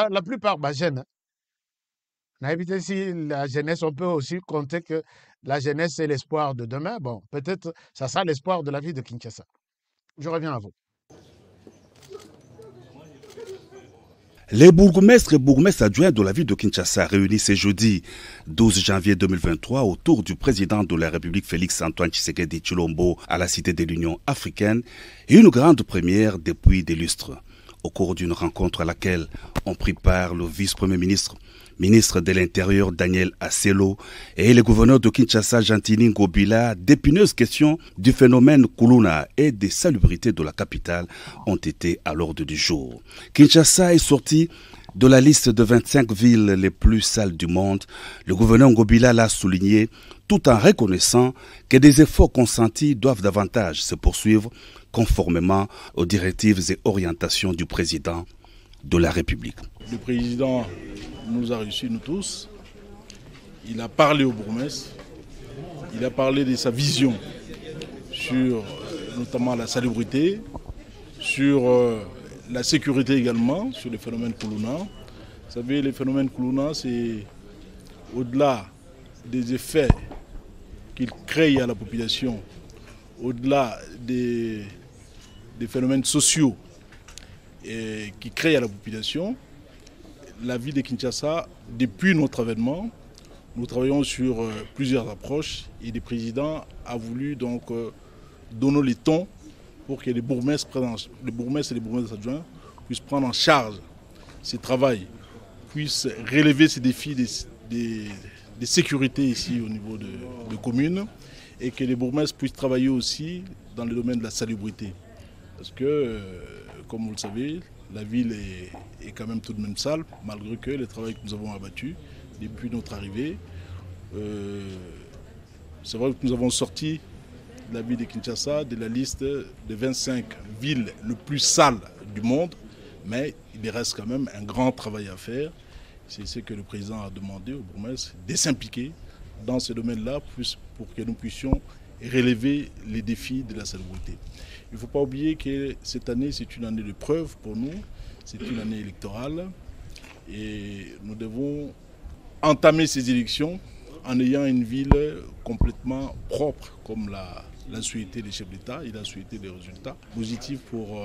la plupart des jeunes, si la jeunesse, on peut aussi compter que la jeunesse c'est l'espoir de demain. Bon, peut-être ça sera l'espoir de la vie de Kinshasa. Je reviens à vous. Les bourgmestres et bourgmestres adjoints de la ville de Kinshasa réunis ce jeudi 12 janvier 2023 autour du président de la République Félix-Antoine Tshisekedi Tshilombo à la Cité de l'Union africaine, une grande première depuis des lustres. Au cours d'une rencontre à laquelle ont pris part le vice-premier ministre, ministre de l'Intérieur Daniel Asselo et le gouverneur de Kinshasa Jean-Tini Ngobila, d'épineuses questions du phénomène Kuluna et des salubrités de la capitale ont été à l'ordre du jour. Kinshasa est sorti de la liste de 25 villes les plus sales du monde. Le gouverneur Ngobila l'a souligné tout en reconnaissant que des efforts consentis doivent davantage se poursuivre conformément aux directives et orientations du président de la République. Le président nous a reçus, nous tous. Il a parlé au bourgmestre. Il a parlé de sa vision sur notamment la salubrité, sur la sécurité également, sur les phénomènes Kuluna. Vous savez, les phénomènes Kuluna, c'est au-delà des effets qu'ils créent à la population, au-delà des phénomènes sociaux qui créent à la population. La ville de Kinshasa, depuis notre avènement, nous travaillons sur plusieurs approches et le président a voulu donc donner le ton pour que les bourgmestres et les bourgmestres adjoints puissent prendre en charge ce travail, puissent relever ces défis de sécurité ici au niveau de communes et que les bourgmestres puissent travailler aussi dans le domaine de la salubrité. Parce que, comme vous le savez, la ville est quand même tout de même sale, malgré que le travail que nous avons abattu depuis notre arrivée. C'est vrai que nous avons sorti la ville de Kinshasa de la liste des 25 villes les plus sales du monde, mais il reste quand même un grand travail à faire. C'est ce que le président a demandé au bourgmestre, de s'impliquer dans ce domaine-là pour que nous puissions relever les défis de la salubrité. Il ne faut pas oublier que cette année, c'est une année de preuve pour nous, c'est une année électorale et nous devons entamer ces élections en ayant une ville complètement propre, comme l'a souhaité les chefs d'État. Il a souhaité des résultats positifs pour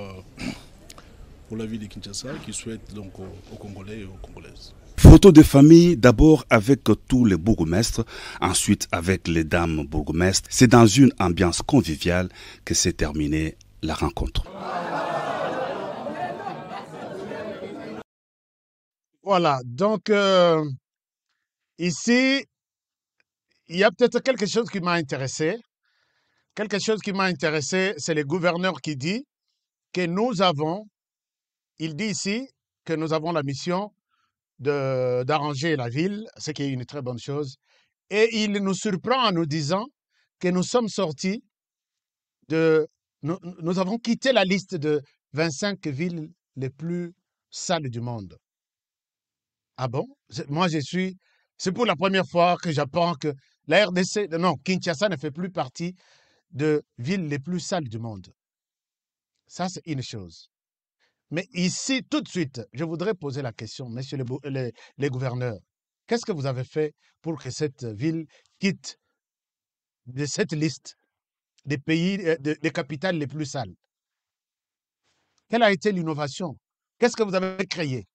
la ville de Kinshasa, qui souhaite donc aux Congolais et aux Congolaises. Photo de famille, d'abord avec tous les bourgmestres, ensuite avec les dames bourgmestres. C'est dans une ambiance conviviale que s'est terminée la rencontre. Voilà, donc ici, il y a peut-être quelque chose qui m'a intéressé. Quelque chose qui m'a intéressé, c'est le gouverneur qui dit que il dit ici que nous avons la mission d'arranger la ville, ce qui est une très bonne chose. Et il nous surprend en nous disant que nous sommes sortis nous avons quitté la liste de 25 villes les plus sales du monde. Ah bon? Moi, c'est pour la première fois que j'apprends que la RDC, non, Kinshasa ne fait plus partie de villes les plus sales du monde. Ça, c'est une chose. Mais ici, tout de suite, je voudrais poser la question, messieurs les gouverneurs. Qu'est-ce que vous avez fait pour que cette ville quitte de cette liste des pays, des capitales les plus sales? Quelle a été l'innovation? Qu'est-ce que vous avez créé?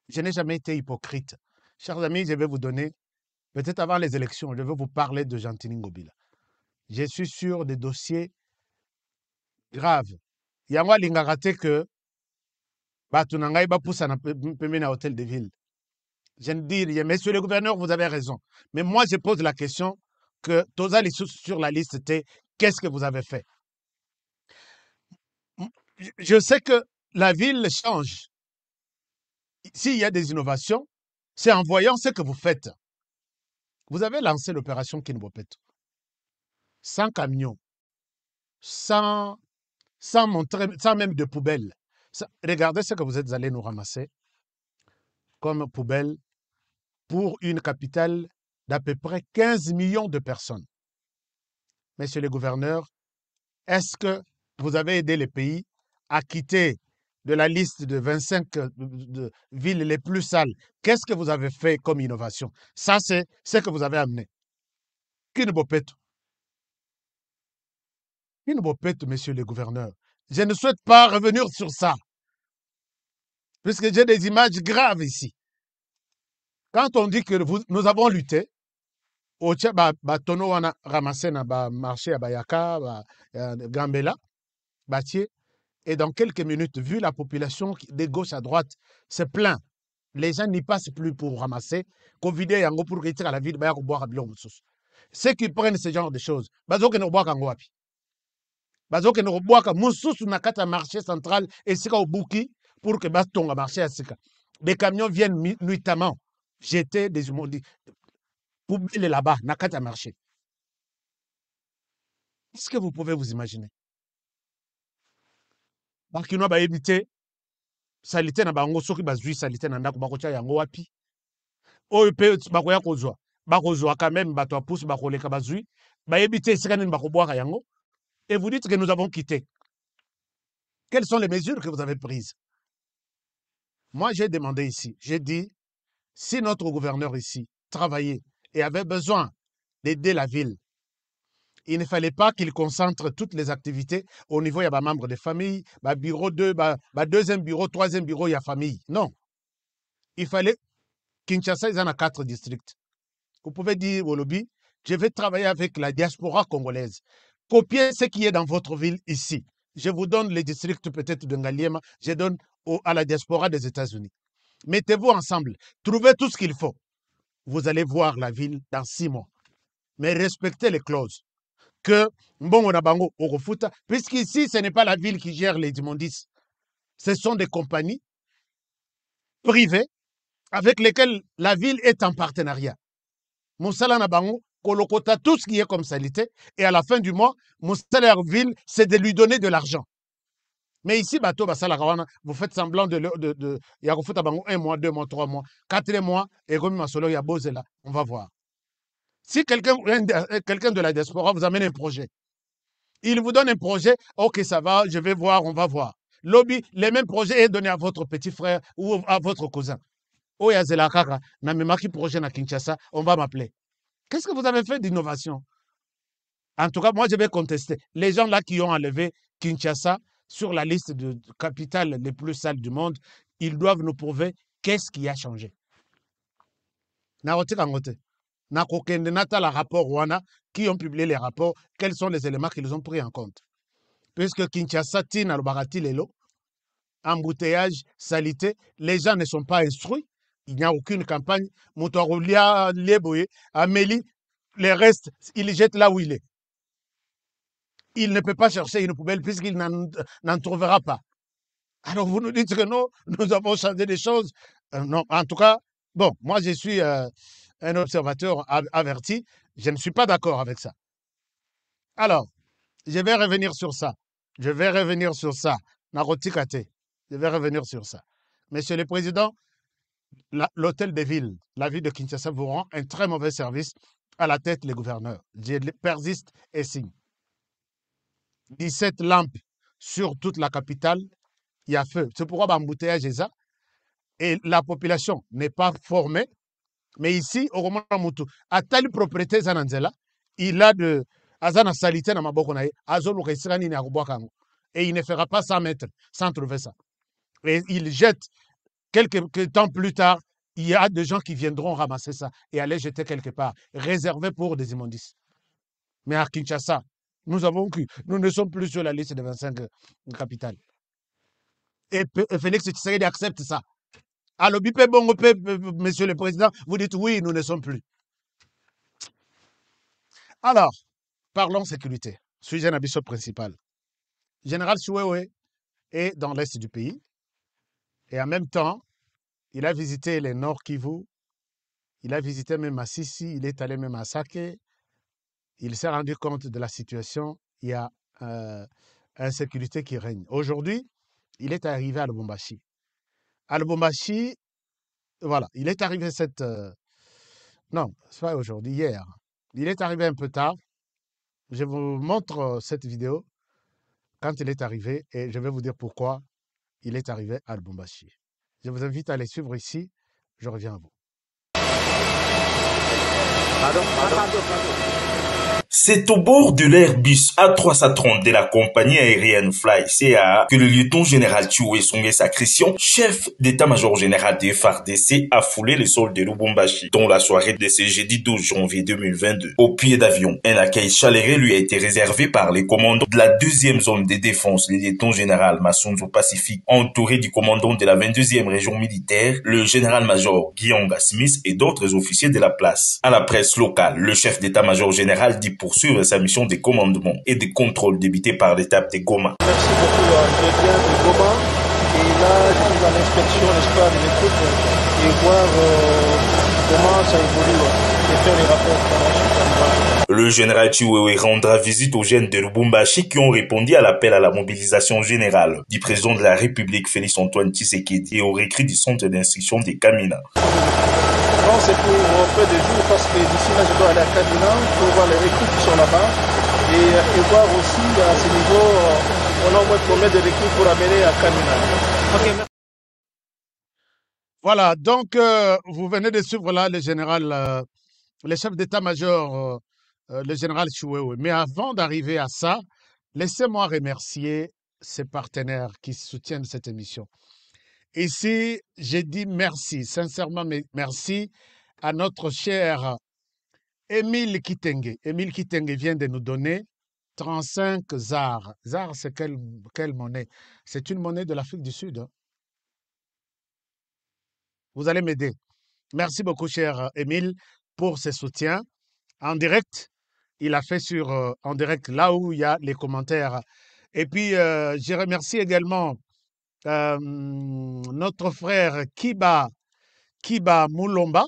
Je n'ai jamais été hypocrite. Chers amis, je vais vous donner, peut-être avant les élections, je vais vous parler de Jean-Tini Ngobila. Je suis sur des dossiers graves. Il y a un lingaraté que Batunangai va pousser à hôtel de ville. Je ne dis rien, messieurs les gouverneurs, vous avez raison. Mais moi, je pose la question que Toza sur la liste, c'était qu'est-ce que vous avez fait? Je sais que la ville change. S'il y a des innovations, c'est en voyant ce que vous faites. Vous avez lancé l'opération Kinbopeto. Sans camion, sans même de poubelle. Regardez ce que vous êtes allés nous ramasser. comme poubelle pour une capitale d'à peu près 15 millions de personnes. Monsieur le gouverneur, est-ce que vous avez aidé les pays à quitter de la liste de 25 villes les plus sales? Qu'est-ce que vous avez fait comme innovation? Ça, c'est ce que vous avez amené. Kinbopeto, monsieur le gouverneur. Je ne souhaite pas revenir sur ça, puisque j'ai des images graves ici. Quand on dit que nous avons lutté, otia batono wana ramassé na ba marché à Bayaka, Gambela, Batier, et dans quelques minutes, vu la population de gauche à droite se plaint, les gens n'y passent plus pour ramasser, Covid yango pour que à la ville, baya ko boire biloko mosusu. Ceux qui prennent ce genre de choses, bazoke no boaka ngwapi. Bazoke no boaka mosusu na kata marché central et sika obuki pour que batonga marché à sika. Les camions viennent nuitamment jeter des poubelles là-bas, na kata marché. Est-ce que vous pouvez vous imaginer? Bakino ba éviter salité na bango soki bazui salité na ndako bakotia yango wapi? Oyo pe bakoya kozwa. Bakozwa quand même bato a pousse bakoleka bazui. Ba éviter sika nini bakobwaka yango. Et vous dites que nous avons quitté. Quelles sont les mesures que vous avez prises? Moi, j'ai demandé ici, j'ai dit, si notre gouverneur ici travaillait et avait besoin d'aider la ville, il ne fallait pas qu'il concentre toutes les activités au niveau, il y a des membres de famille, bureau 2, deuxième bureau, troisième bureau, il y a famille. Non. Il fallait Kinshasa, ils en a 4 districts. Vous pouvez dire au lobby, je vais travailler avec la diaspora congolaise. Copiez ce qui est dans votre ville ici. Je vous donne les districts peut-être de Ngaliema, je donne à la diaspora des États-Unis. Mettez-vous ensemble, trouvez tout ce qu'il faut. Vous allez voir la ville dans 6 mois. Mais respectez les clauses. Que Mbongo Nabango Orofuta, puisqu'ici, ce n'est pas la ville qui gère les immondices. Ce sont des compagnies privées avec lesquelles la ville est en partenariat. Moussala Nabango, Kolokota, tout ce qui est comme salité, et à la fin du mois, Moussala ville, c'est de lui donner de l'argent. Mais ici, Bato Basala Rawana, vous faites semblant de Yakofuta Bango 1 mois, 2 mois, 3 mois, 4 mois, et Gomi Masolo Yabozela, on va voir. Si quelqu'un de la diaspora vous amène un projet, il vous donne un projet, ok, ça va, je vais voir, on va voir. Lobby, les mêmes projets est donné à votre petit frère ou à votre cousin. Oya Zelakaka, Namemaki projet na Kinshasa, on va m'appeler. Qu'est-ce que vous avez fait d'innovation? En tout cas, moi, je vais contester. Les gens là qui ont enlevé Kinshasa sur la liste de capitales les plus sales du monde, ils doivent nous prouver qu'est-ce qui a changé. Rapport Wana, qui ont publié les rapports, quels sont les éléments qu'ils ont pris en compte. Puisque Kinshasa, Tina, Lobarati, Lelo, embouteillage, salité, les gens ne sont pas instruits, il n'y a aucune campagne. Moutouaroulia, Leboye, Amélie, les restes, il les jette là où il est. Il ne peut pas chercher une poubelle puisqu'il n'en trouvera pas. Alors vous nous dites que non, nous avons changé des choses. Non, en tout cas, bon, moi je suis un observateur averti. Je ne suis pas d'accord avec ça. Alors, je vais revenir sur ça. Narotikate. Je vais revenir sur ça. Monsieur le Président, l'hôtel de ville, la ville de Kinshasa vous rend un très mauvais service à la tête les gouverneurs. Je persiste et signe. 17 lampes sur toute la capitale, il y a feu. C'est pourquoi l'embouteillage est ça. Et la population n'est pas formée. Mais ici, au Roman Moutou, à telle propriété Zananzela, il a de Azana salité dans ma bokonaï, Azon Resrani Narubokango. Et il ne fera pas 100 mètres sans trouver ça. Et il jette quelques temps plus tard, il y a des gens qui viendront ramasser ça et aller jeter quelque part, réservé pour des immondices. Mais à Kinshasa, nous ne sommes plus sur la liste des 25 capitales. Et Félix Tshisekedi accepte ça. Alors, monsieur le Président, vous dites oui, nous ne sommes plus. Alors, parlons sécurité. Sujet Nabiso principal. Général Chouewe est dans l'est du pays. Et en même temps, il a visité les Nord Kivu. Il a visité même Massissi. Il est allé même à Sake. Il s'est rendu compte de la situation. Il y a insécurité qui règne. Aujourd'hui, il est arrivé à Lubumbashi. À Lubumbashi, voilà, il est arrivé cette... non, c'est pas aujourd'hui, hier. Il est arrivé un peu tard. Je vous montre cette vidéo quand il est arrivé et je vais vous dire pourquoi il est arrivé à Lubumbashi. Je vous invite à les suivre ici. Je reviens à vous. C'est au bord de l'Airbus A330 de la compagnie aérienne Fly CA que le lieutenant général Chiwe Songe Sakrission, chef d'état-major général des FARDC, a foulé le sol de Lubumbashi, dont la soirée de ce jeudi 12 janvier 2022. Au pied d'avion, un accueil chaleureux lui a été réservé par les commandants de la 2e zone de défense, le lieutenant général Masunzo Pacifique, entouré du commandant de la 22e région militaire, le général-major Guillaume Smith et d'autres officiers de la place. À la presse locale, le chef d'état-major général dit poursuivre sa mission de commandement et de contrôle débutée par l'étape de Goma. Merci beaucoup, je viens de Goma et là je suis à l'inspection, n'est-ce pas, de l'équipe et voir comment ça évolue et faire les rapports. Le général Chiwewe rendra visite aux jeunes de Lubumbashi qui ont répondu à l'appel à la mobilisation générale du président de la République Félix-Antoine Tshisekedi et au récrit du centre d'instruction de Kamina. Non, c'est pour peu de jours parce que d'ici là je dois aller à Kamina pour voir les recrues qui sont là-bas et voir aussi à ce niveau on a au moins combien de recrues pour amener à Kamina. Okay. Voilà, donc vous venez de suivre là le général, le chef d'état-major, le général Chiwewe. Mais avant d'arriver à ça, laissez-moi remercier ces partenaires qui soutiennent cette émission. Ici, j'ai dit merci, sincèrement merci à notre cher Émile Kitenge. Émile Kitenge vient de nous donner 35 ZAR. ZAR, c'est quelle monnaie? C'est une monnaie de l'Afrique du Sud. Hein. Vous allez m'aider. Merci beaucoup, cher Émile, pour ce soutien. En direct, il a fait en direct là où il y a les commentaires. Et puis, je remercie également notre frère Kiba Mulomba,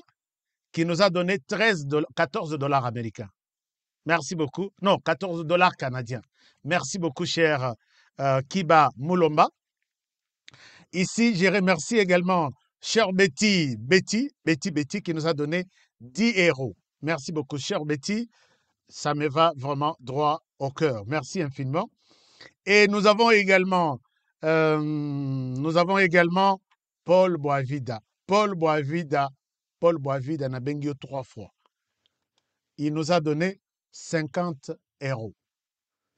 qui nous a donné 14 $ américains. Merci beaucoup. Non, 14 $ canadiens. Merci beaucoup, cher Kiba Mulomba. Ici, je remercie également cher Betty, qui nous a donné 10 €. Merci beaucoup, cher Betty. Ça me va vraiment droit au cœur. Merci infiniment. Et nous avons également Paul Boavida. Paul Boavida n'a bengio 3 fois. Il nous a donné 50 €.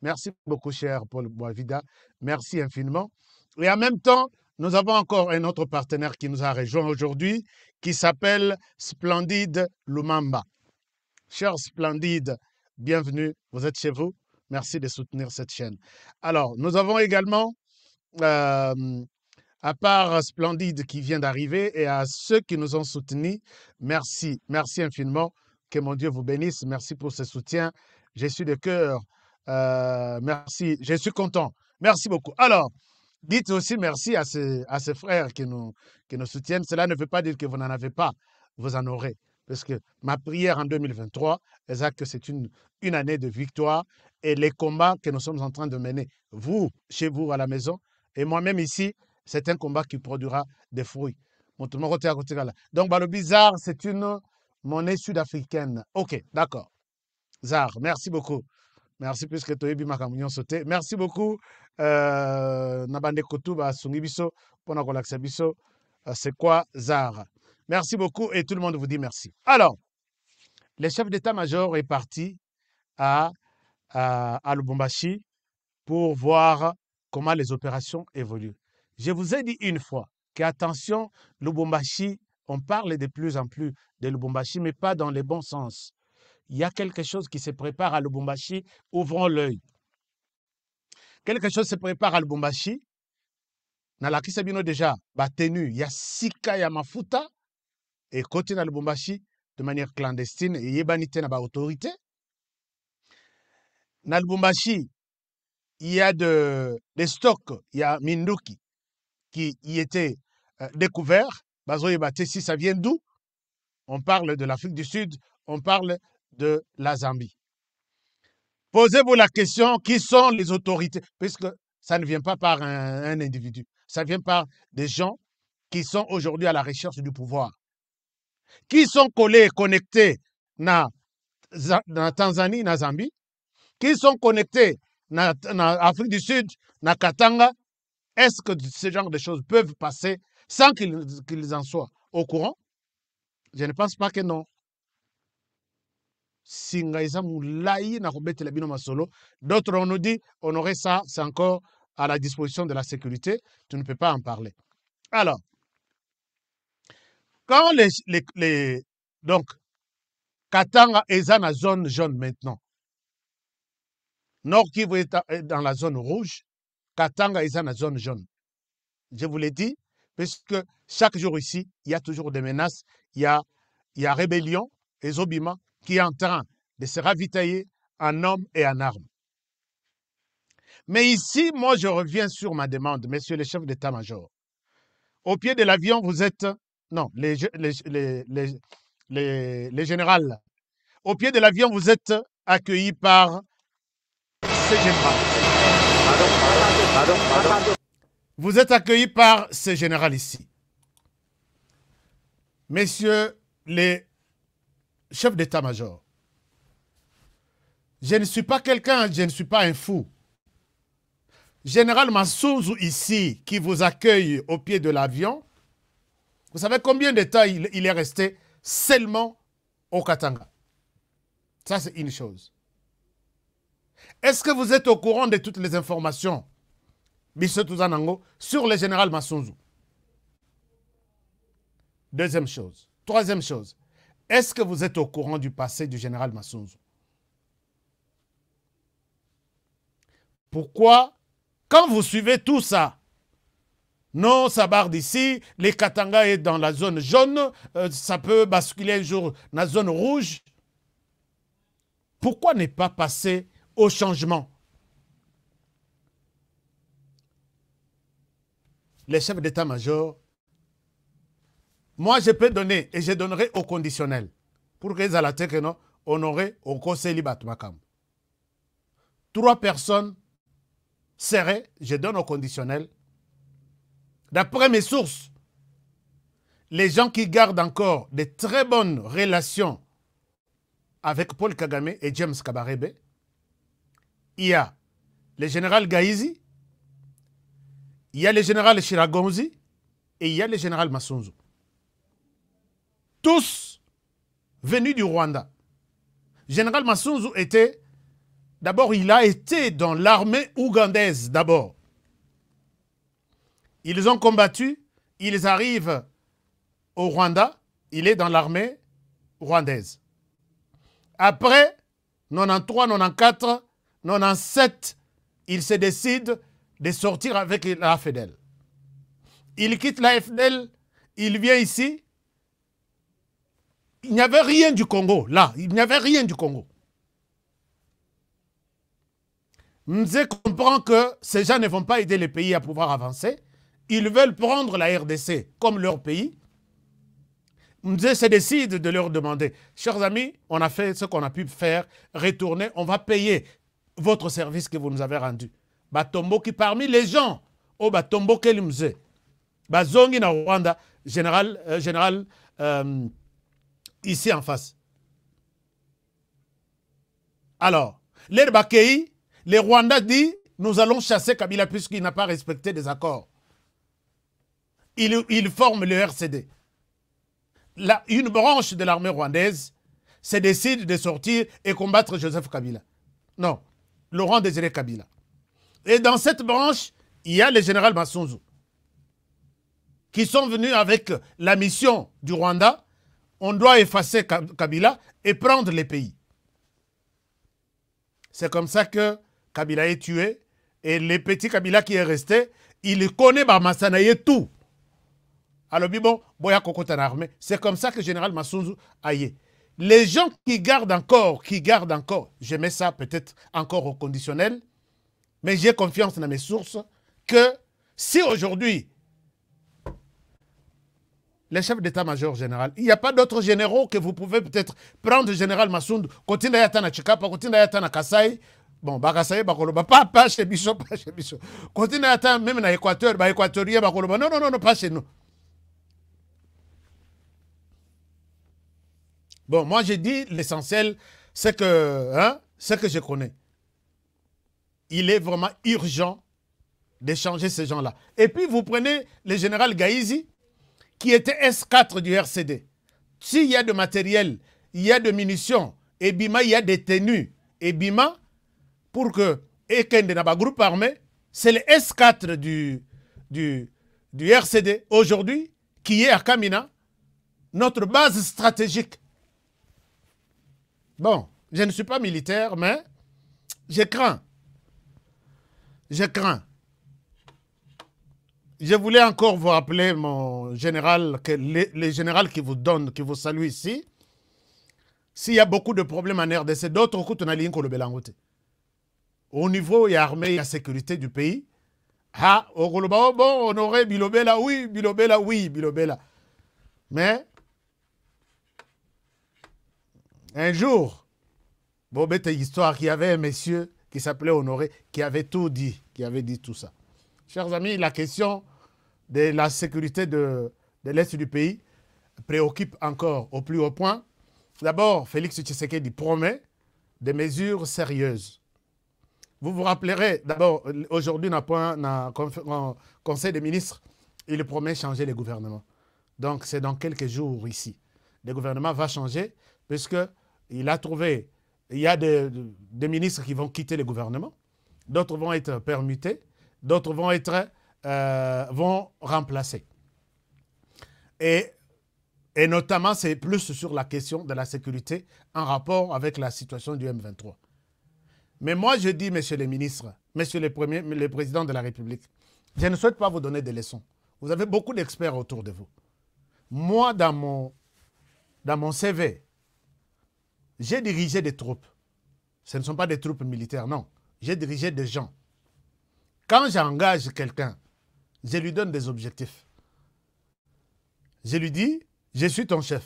Merci beaucoup, cher Paul Boavida. Merci infiniment. Et en même temps, nous avons encore un autre partenaire qui nous a rejoint aujourd'hui, qui s'appelle Splendide Lumamba. Cher Splendide, bienvenue, vous êtes chez vous. Merci de soutenir cette chaîne. Alors, nous avons également, à part Splendide qui vient d'arriver et à ceux qui nous ont soutenus, merci infiniment. Que mon Dieu vous bénisse. Merci pour ce soutien. Je suis de cœur. Merci, je suis content. Merci beaucoup. Alors, dites aussi merci à ces frères qui nous soutiennent. Cela ne veut pas dire que vous n'en avez pas. Vous en aurez. Parce que ma prière en 2023, c'est que c'est une année de victoire et les combats que nous sommes en train de mener, vous, chez vous, à la maison, et moi-même ici, c'est un combat qui produira des fruits. Donc, le bizarre, c'est une monnaie sud-africaine. Ok, d'accord. ZAR, merci beaucoup. Merci puisque tu as ma sauté. Merci beaucoup. Nabande Kotuba Sungibiso, Ponakolaksabiso, c'est quoi ZAR? Merci beaucoup et tout le monde vous dit merci. Alors, le chef d'état-major est parti à Lubumbashi pour voir comment les opérations évoluent. Je vous ai dit une fois qu'attention, Lubumbashi, on parle de plus en plus de Lubumbashi, mais pas dans le bon sens. Il y a quelque chose qui se prépare à Lubumbashi, ouvrons l'œil. Quelque chose se prépare à Lubumbashi. Nalaki Sabino déjà, batenu, il y a Sika Yamafuta, et côté na Lubumbashi, de manière clandestine, et Yebanite na ba autorité. Na Lubumbashi, il y a des stocks, il y a Minduki qui y était découvert. Bazo Yebate, si ça vient d'où? On parle de l'Afrique du Sud, on parle de la Zambie. Posez-vous la question, qui sont les autorités? Puisque ça ne vient pas par un individu, ça vient par des gens qui sont aujourd'hui à la recherche du pouvoir. qui sont collés et connectés na Tanzanie, na Zambie, qui sont connectés na Afrique du Sud, na Katanga. Est-ce que ce genre de choses peuvent passer sans qu'ils en soient au courant? Je ne pense pas que non. D'autres, on nous dit, on aurait ça, c'est encore à la disposition de la sécurité, tu ne peux pas en parler. Alors, quand donc, Katanga est dans la zone jaune maintenant, Nord Kivu est dans la zone rouge, Katanga est dans la zone jaune. Je vous l'ai dit, parce que chaque jour ici, il y a toujours des menaces, il y a rébellion et Zobima qui est en train de se ravitailler en hommes et en armes. Mais ici, moi, je reviens sur ma demande, messieurs les chefs d'état-major. Au pied de l'avion, vous êtes... Non, les générales. Au pied de l'avion, vous êtes accueillis par ces généraux. Vous êtes accueillis par ces généraux ici. Messieurs les chefs d'état-major, je ne suis pas quelqu'un, je ne suis pas un fou. Général Massouzou ici, qui vous accueille au pied de l'avion, vous savez combien de temps il est resté seulement au Katanga? Ça, c'est une chose. Est-ce que vous êtes au courant de toutes les informations, Bissotou Zanango, sur le général Massouzou? Deuxième chose. Troisième chose. Est-ce que vous êtes au courant du passé du général Massouzou? Pourquoi, quand vous suivez tout ça, non, ça barre d'ici, les Katanga est dans la zone jaune, ça peut basculer un jour dans la zone rouge. Pourquoi ne pas passer au changement? Les chefs d'état-major, moi je peux donner et je donnerai au conditionnel pour que les alatés non honoré au conseil Batmakam. 3 personnes seraient, je donne au conditionnel. D'après mes sources, les gens qui gardent encore de très bonnes relations avec Paul Kagame et James Kabarebe, il y a le général Gaïzi, il y a le général Shiragonzi et il y a le général Massouzou. Tous venus du Rwanda. Général Massouzou était, d'abord il a été dans l'armée ougandaise d'abord. Ils ont combattu, ils arrivent au Rwanda, il est dans l'armée rwandaise. Après, 93, 94, 97, il se décide de sortir avec la FDL. Il quitte la FDL, il vient ici. Il n'y avait rien du Congo, là, il n'y avait rien du Congo. Mzé comprend que ces gens ne vont pas aider les pays à pouvoir avancer. Ils veulent prendre la RDC comme leur pays. Mzé se décide de leur demander, chers amis, on a fait ce qu'on a pu faire, retournez, on va payer votre service que vous nous avez rendu. Batombo qui parmi les gens, oh Batombo Keli Mzé, Bazongi na Rwanda, général, ici en face. Alors, les Bakei, les Rwandais disent, nous allons chasser Kabila puisqu'il n'a pas respecté des accords. Il forme le RCD. Une branche de l'armée rwandaise se décide de sortir et combattre Joseph Kabila. Non, Laurent Désiré Kabila. Et dans cette branche, il y a le général Massouzou qui sont venus avec la mission du Rwanda. On doit effacer Kabila et prendre les pays. C'est comme ça que Kabila est tué et le petit Kabila qui est resté, il connaît Bamassanaye tout. Alors, bon, c'est comme ça que le général Massouzou aille. Les gens qui gardent encore, je mets ça peut-être encore au conditionnel, mais j'ai confiance dans mes sources que si aujourd'hui, les chefs d'état-major général, il n'y a pas d'autres généraux que vous pouvez peut-être prendre le général Massouzou, continuer à être à Chikapa, continuer à être à Kassai, bon, Bakassai, Bakoloba, pas chez Bichot, pas chez Bichot. Continuer à être même dans l'Équateur, Équatorien, Bakoloba, non, pas chez nous. Bon, moi, j'ai dit l'essentiel, c'est que, hein, ce que je connais. Il est vraiment urgent d'échanger ces gens-là. Et puis, vous prenez le général Gaïzi, qui était S4 du RCD. S'il y a de matériel, il y a de munitions, et Bima, il y a des tenues. Et Bima, pour que Ekende n'a pas groupe armé, c'est le S4 du RCD aujourd'hui, qui est à Kamina, notre base stratégique. Bon, je ne suis pas militaire, mais je crains. Je crains. Je voulais encore vous rappeler mon général, les généraux qui vous donnent, qui vous saluent ici. S'il y a beaucoup de problèmes en RDC, d'autres coups, on a l'ingolo belangote. Au niveau de l'armée et de la sécurité du pays, ah, bon, on aurait Bilobela, oui, Bilobela, oui, Bilobela. Mais, un jour, bon, c'est histoire qu'il y avait un monsieur qui s'appelait Honoré, qui avait tout dit, qui avait dit tout ça. Chers amis, la question de la sécurité de l'Est du pays préoccupe encore au plus haut point. D'abord, Félix Tshisekedi promet des mesures sérieuses. Vous vous rappellerez, d'abord, aujourd'hui, dans Conseil des ministres, il promet changer le gouvernement. Donc, c'est dans quelques jours ici. Le gouvernement va changer, puisqu'il a trouvé, il y a des ministres qui vont quitter le gouvernement, d'autres vont être permutés, d'autres vont être vont remplacer. Et notamment, c'est plus sur la question de la sécurité en rapport avec la situation du M23. Mais moi, je dis, messieurs les ministres, messieurs les présidents de la République, je ne souhaite pas vous donner des leçons. Vous avez beaucoup d'experts autour de vous. Moi, dans mon CV, j'ai dirigé des troupes. Ce ne sont pas des troupes militaires, non. J'ai dirigé des gens. Quand j'engage quelqu'un, je lui donne des objectifs. Je lui dis, je suis ton chef.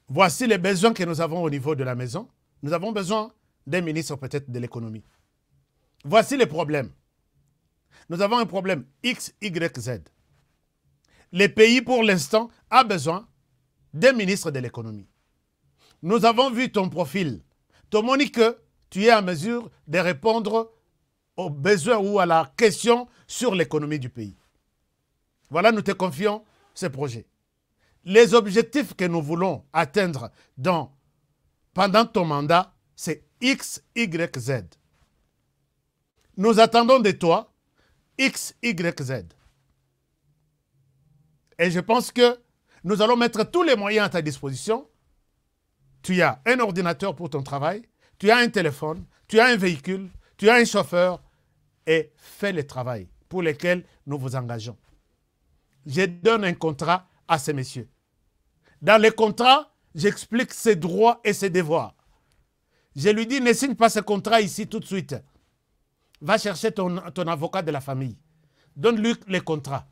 Voici les besoins que nous avons au niveau de la maison. Nous avons besoin d'un ministre peut-être de l'économie. Voici les problèmes. Nous avons un problème X, Y, Z. Le pays, pour l'instant, a besoin d'un ministre de l'économie. Nous avons vu ton profil. Tu m'as dit que tu es en mesure de répondre aux besoins ou à la question sur l'économie du pays. Voilà, nous te confions ce projet. Les objectifs que nous voulons atteindre pendant ton mandat, c'est X, Y, Z. Nous attendons de toi X, Y, Z. Et je pense que nous allons mettre tous les moyens à ta disposition. Tu as un ordinateur pour ton travail, tu as un téléphone, tu as un véhicule, tu as un chauffeur et fais le travail pour lequel nous vous engageons. Je donne un contrat à ces messieurs. Dans le contrat, j'explique ses droits et ses devoirs. Je lui dis, ne signe pas ce contrat ici tout de suite. Va chercher ton avocat de la famille. Donne-lui les contrats.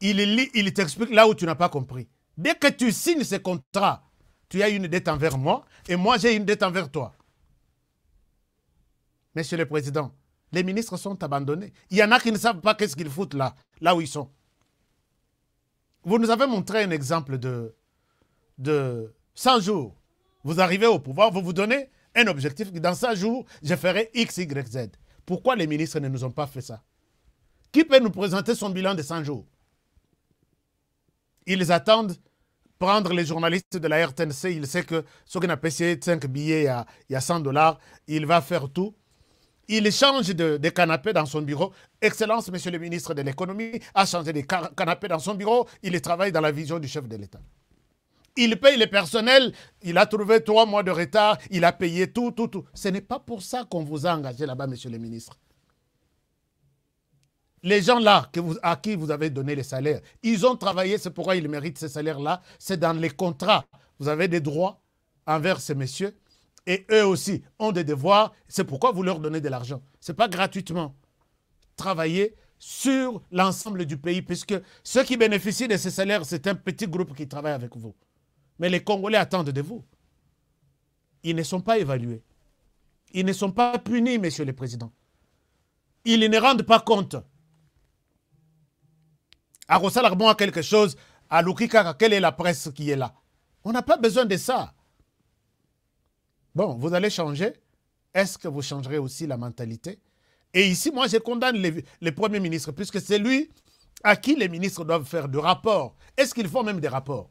Il lit, il t'explique là où tu n'as pas compris. Dès que tu signes ce contrat, tu as une dette envers moi et moi j'ai une dette envers toi. Monsieur le Président, les ministres sont abandonnés. Il y en a qui ne savent pas qu'est-ce qu'ils foutent là où ils sont. Vous nous avez montré un exemple de 100 jours. Vous arrivez au pouvoir, vous vous donnez un objectif. Dans 100 jours, je ferai X, Y, Z. Pourquoi les ministres ne nous ont pas fait ça? Qui peut nous présenter son bilan de 100 jours? Ils attendent prendre les journalistes de la RTNC. Il sait que ce qu'on a payé 5 billets, il y a $100. Il va faire tout. Il change de canapé dans son bureau. Excellence, monsieur le ministre de l'économie, a changé de canapé dans son bureau. Il travaille dans la vision du chef de l'État. Il paye les personnels. Il a trouvé 3 mois de retard. Il a payé tout. Ce n'est pas pour ça qu'on vous a engagé là-bas, monsieur le ministre. Les gens là à qui vous avez donné les salaires, ils ont travaillé, c'est pourquoi ils méritent ces salaires-là. C'est dans les contrats. Vous avez des droits envers ces messieurs. Et eux aussi ont des devoirs. C'est pourquoi vous leur donnez de l'argent. Ce n'est pas gratuitement. Travailler sur l'ensemble du pays, puisque ceux qui bénéficient de ces salaires, c'est un petit groupe qui travaille avec vous. Mais les Congolais attendent de vous. Ils ne sont pas évalués. Ils ne sont pas punis, monsieur le Président. Ils ne rendent pas compte. À Rossal Arbon a quelque chose à Lukika, quelle est la presse qui est là? On n'a pas besoin de ça. Bon, vous allez changer. Est-ce que vous changerez aussi la mentalité? Et ici, moi, je condamne les premiers ministres, puisque c'est lui à qui les ministres doivent faire des rapports. Est-ce qu'ils font même des rapports?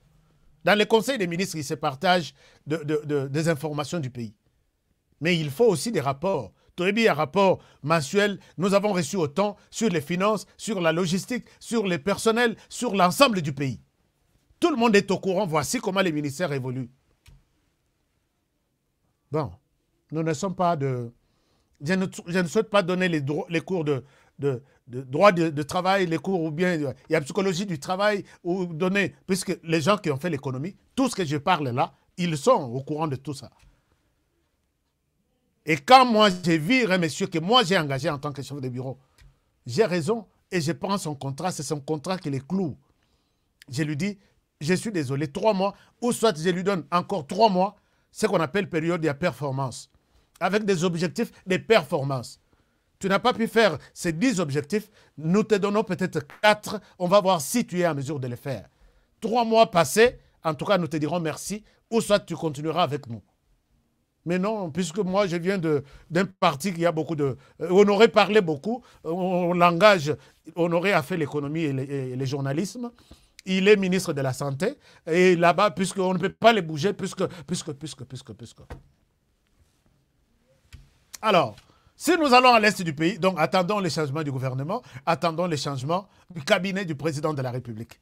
Dans les conseils des ministres, ils se partagent des informations du pays. Mais il faut aussi des rapports. Il y a un rapport mensuel. Nous avons reçu autant sur les finances, sur la logistique, sur les personnels, sur l'ensemble du pays. Tout le monde est au courant. Voici comment les ministères évoluent. Bon, nous ne sommes pas de... Je ne souhaite pas donner les cours de droit de travail, les cours ou bien il y a psychologie du travail, ou donner, puisque les gens qui ont fait l'économie, tout ce que je parle là, ils sont au courant de tout ça. Et quand moi j'ai vu un monsieur que moi j'ai engagé en tant que chef de bureau, j'ai raison et je prends son contrat, c'est son contrat qui les cloue. Je lui dis, je suis désolé, 3 mois, ou soit je lui donne encore 3 mois, ce qu'on appelle période de performance, avec des objectifs de performance. Tu n'as pas pu faire ces 10 objectifs, nous te donnons peut-être 4, on va voir si tu es en mesure de les faire. 3 mois passés, en tout cas nous te dirons merci, ou soit tu continueras avec nous. Mais non, puisque moi je viens d'un parti qui a beaucoup de... Honoré parlait beaucoup, on l'engage, Honoré a fait l'économie et le journalisme, il est ministre de la Santé, et là-bas, puisqu'on ne peut pas les bouger, puisque... Alors, si nous allons à l'est du pays, donc attendons les changements du gouvernement, attendons les changements du cabinet du président de la République.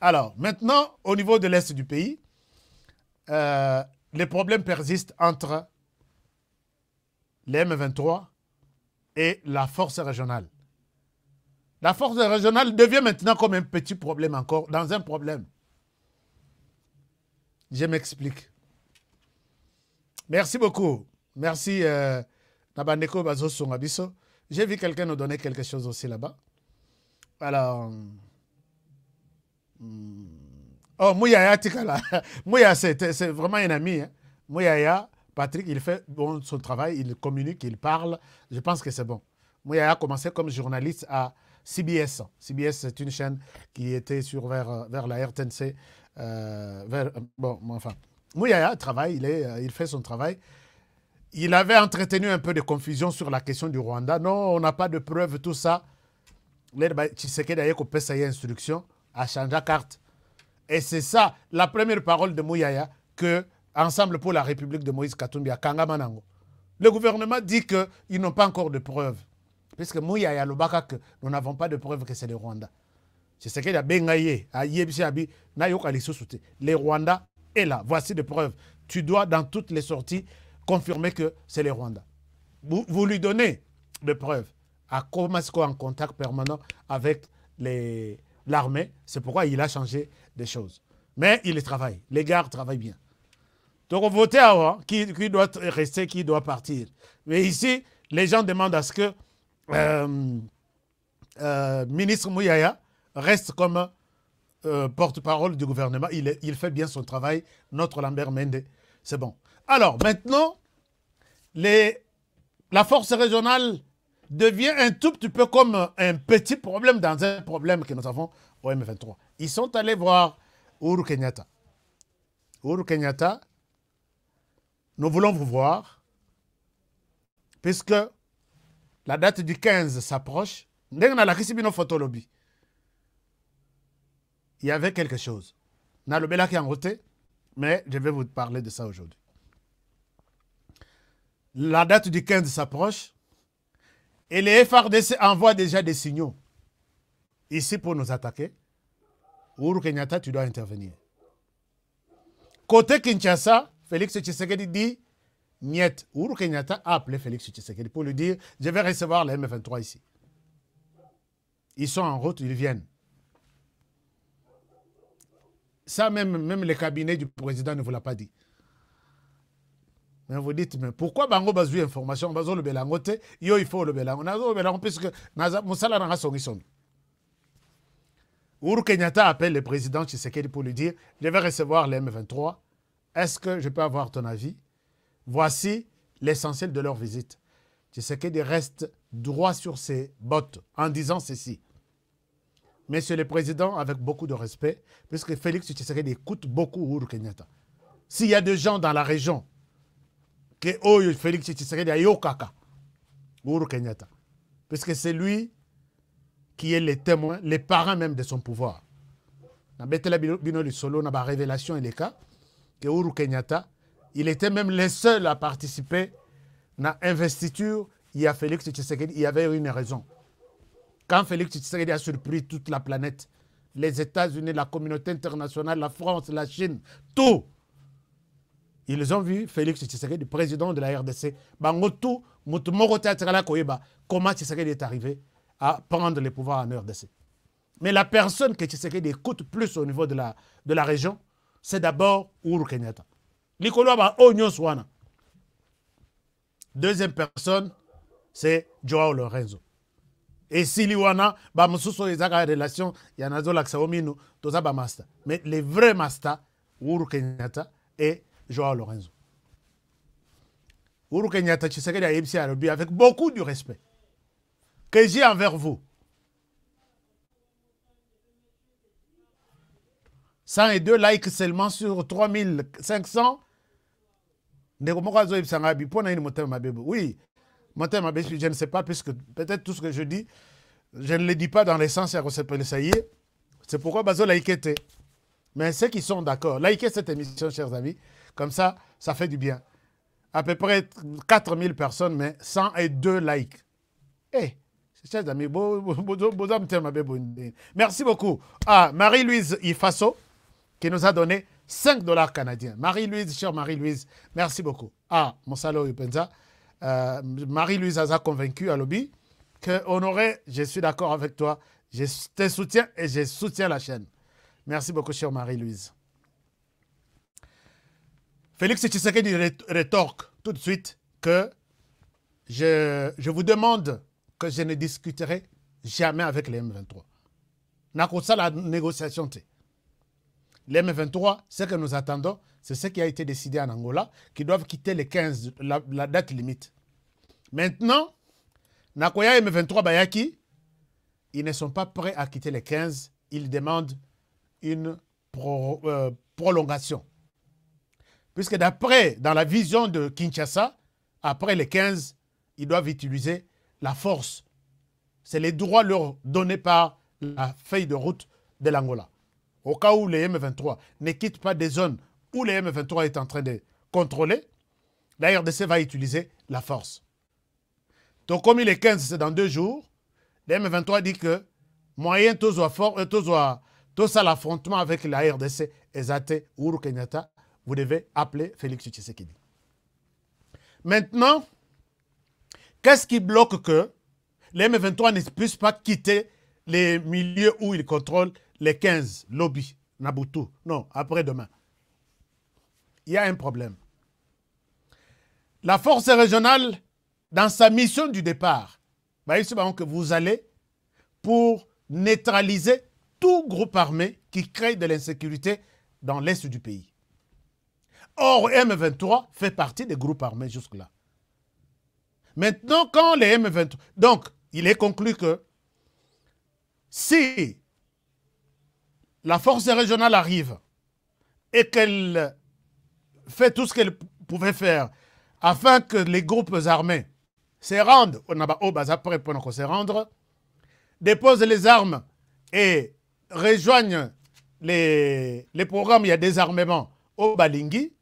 Alors, maintenant, au niveau de l'est du pays, les problèmes persistent entre les M23 et la force régionale. La force régionale devient maintenant comme un petit problème encore, dans un problème. Je m'explique. Merci beaucoup. Merci, Nabandeko Bazo Songabiso. J'ai vu quelqu'un nous donner quelque chose aussi là-bas. Alors... Oh, Mouyaya Tikala. Mouyaya, c'est vraiment un ami. Hein. Mouyaya, Patrick, il fait bon son travail, il communique, il parle. Je pense que c'est bon. Mouyaya a commencé comme journaliste à CBS. CBS, c'est une chaîne qui était vers la RTNC. Bon, enfin. Mouyaya travaille, il fait son travail. Il avait entretenu un peu de confusion sur la question du Rwanda. Non, on n'a pas de preuves, tout ça. Tshisekedi a eu instruction à changer carte. Et c'est ça, la première parole de Mouyaya, que Ensemble pour la République de Moïse Katumbi à Kangamanango. Le gouvernement dit qu'ils n'ont pas encore de preuves. Puisque Mouyaya, le Baka, que nous n'avons pas de preuves que c'est le Rwanda. Tshisekedi a bengaye, a yebishabi, na yokali susute. Le Rwanda est là. Voici des preuves. Tu dois, dans toutes les sorties, confirmer que c'est le Rwanda. Vous lui donnez des preuves. À Komasko en contact permanent avec l'armée. C'est pourquoi il a changé des choses. Mais il travaille. Les gars travaillent bien. Donc, votez à qui doit rester, qui doit partir. Mais ici, les gens demandent à ce que ministre Mouyaya reste comme porte-parole du gouvernement. Il fait bien son travail. Notre Lambert Mende, c'est bon. Alors, maintenant, la force régionale devient un tout petit peu comme un petit problème dans un problème que nous avons au M23. Ils sont allés voir Uhuru Kenyatta. Uhuru Kenyatta, nous voulons vous voir, puisque la date du 15 s'approche. Il y avait quelque chose. Mais je vais vous parler de ça aujourd'hui. La date du 15 s'approche et les FARDC envoient déjà des signaux ici pour nous attaquer. Uhuru Kenyatta, tu dois intervenir. Côté Kinshasa, Félix Tshisekedi dit niet. Uhuru Kenyatta a appelé Félix Tshisekedi pour lui dire je vais recevoir les M23 ici. Ils sont en route, ils viennent. Ça, même le cabinet du président ne vous l'a pas dit. Mais vous dites, mais pourquoi Bango Bazou information, Bazo le Belangote, yo il faut le Belango. Nazo le Belango, puisque Moussala n'a son son. Uhuru Kenyatta appelle le président Tshisekedi pour lui dire, je vais recevoir les M23. Est-ce que je peux avoir ton avis? Voici l'essentiel de leur visite. Tshisekedi reste droit sur ses bottes en disant ceci. Monsieur le Président, avec beaucoup de respect, puisque Félix Tshisekedi écoute beaucoup Uhuru Kenyatta. S'il y a des gens dans la région que Félix Tshisekedi a yokaka Uhuru Kenyatta, puisque c'est lui qui est le témoin, les parents même de son pouvoir. Dans Betela Bino Solo, dans la révélation et les cas, que Uhuru Kenyatta, il était même le seul à participer à l'investiture. Il y a Félix Tshisekedi, il y avait une raison. Quand Félix Tshisekedi a surpris toute la planète, les États-Unis, la communauté internationale, la France, la Chine, tout, ils ont vu Félix Tshisekedi, président de la RDC. Comment Tshisekedi est arrivé à prendre le pouvoir en RDC. Mais la personne que Tshisekedi écoute plus au niveau de la région, c'est d'abord Uhuru Kenyatta. Deuxième personne, c'est Joao Lorenzo. Et si Liwana, Bamususo et Zaga relation, il y en a d'autres Laxaomino, Toza Bamasta. Mais les vrais Masta, Uhuru Kenyatta et Joao Lorenzo. Uhuru Kenyatta, Tshisekedi a ébsi à Robi avec beaucoup de respect que j'ai envers vous. 102 likes seulement sur 3500. Oui, je ne sais pas, puisque peut-être tout ce que je dis, je ne le dis pas dans l'essence, c'est pourquoi Bazo likez. Mais ceux qui sont d'accord, likez cette émission, chers amis, comme ça, ça fait du bien. À peu près 4000 personnes, mais 102 likes. Eh, chers amis, merci beaucoup. Ah, Marie-Louise Ifaso, qui nous a donné 5 $ canadiens. Marie-Louise, chère Marie-Louise, merci beaucoup. Ah, Monsalo Yupenza, Marie-Louise a convaincu à Lobby que Honoré, je suis d'accord avec toi, je te soutiens et je soutiens la chaîne. Merci beaucoup, chère Marie-Louise. Félix Tshisekedi rétorque tout de suite que je vous demande que je ne discuterai jamais avec les M23. N'a que ça la négociation. Les M23, ce que nous attendons, c'est ce qui a été décidé en Angola, qui doivent quitter les 15, la date limite. Maintenant, Nakoya et M23 Bayaki, ils ne sont pas prêts à quitter les 15, ils demandent une prolongation. Puisque d'après, dans la vision de Kinshasa, après les 15, ils doivent utiliser la force. C'est les droits leur donnés par la feuille de route de l'Angola. Au cas où les M23 ne quittent pas des zones où les M23 est en train de contrôler, la RDC va utiliser la force. Donc comme il est 15, c'est dans 2 jours, les M23 dit que moyen tout ça l'affrontement avec la RDC, Ezate, Uhuru Kenyatta, vous devez appeler Félix Tshisekedi. Maintenant, qu'est-ce qui bloque que les M23 ne puissent pas quitter les milieux où ils contrôlent les 15, Lobby, Nabutu? Non, après-demain. Il y a un problème. La force régionale, dans sa mission du départ, que vous allez pour neutraliser tout groupe armé qui crée de l'insécurité dans l'est du pays. Or, M23 fait partie des groupes armés jusque-là. Maintenant, quand les M23... Donc, il est conclu que si la force régionale arrive et qu'elle fait tout ce qu'elle pouvait faire afin que les groupes armés se rendent, on a au bas après pour se rendre, déposent les armes et rejoignent les programmes, il y a désarmement au Balingi,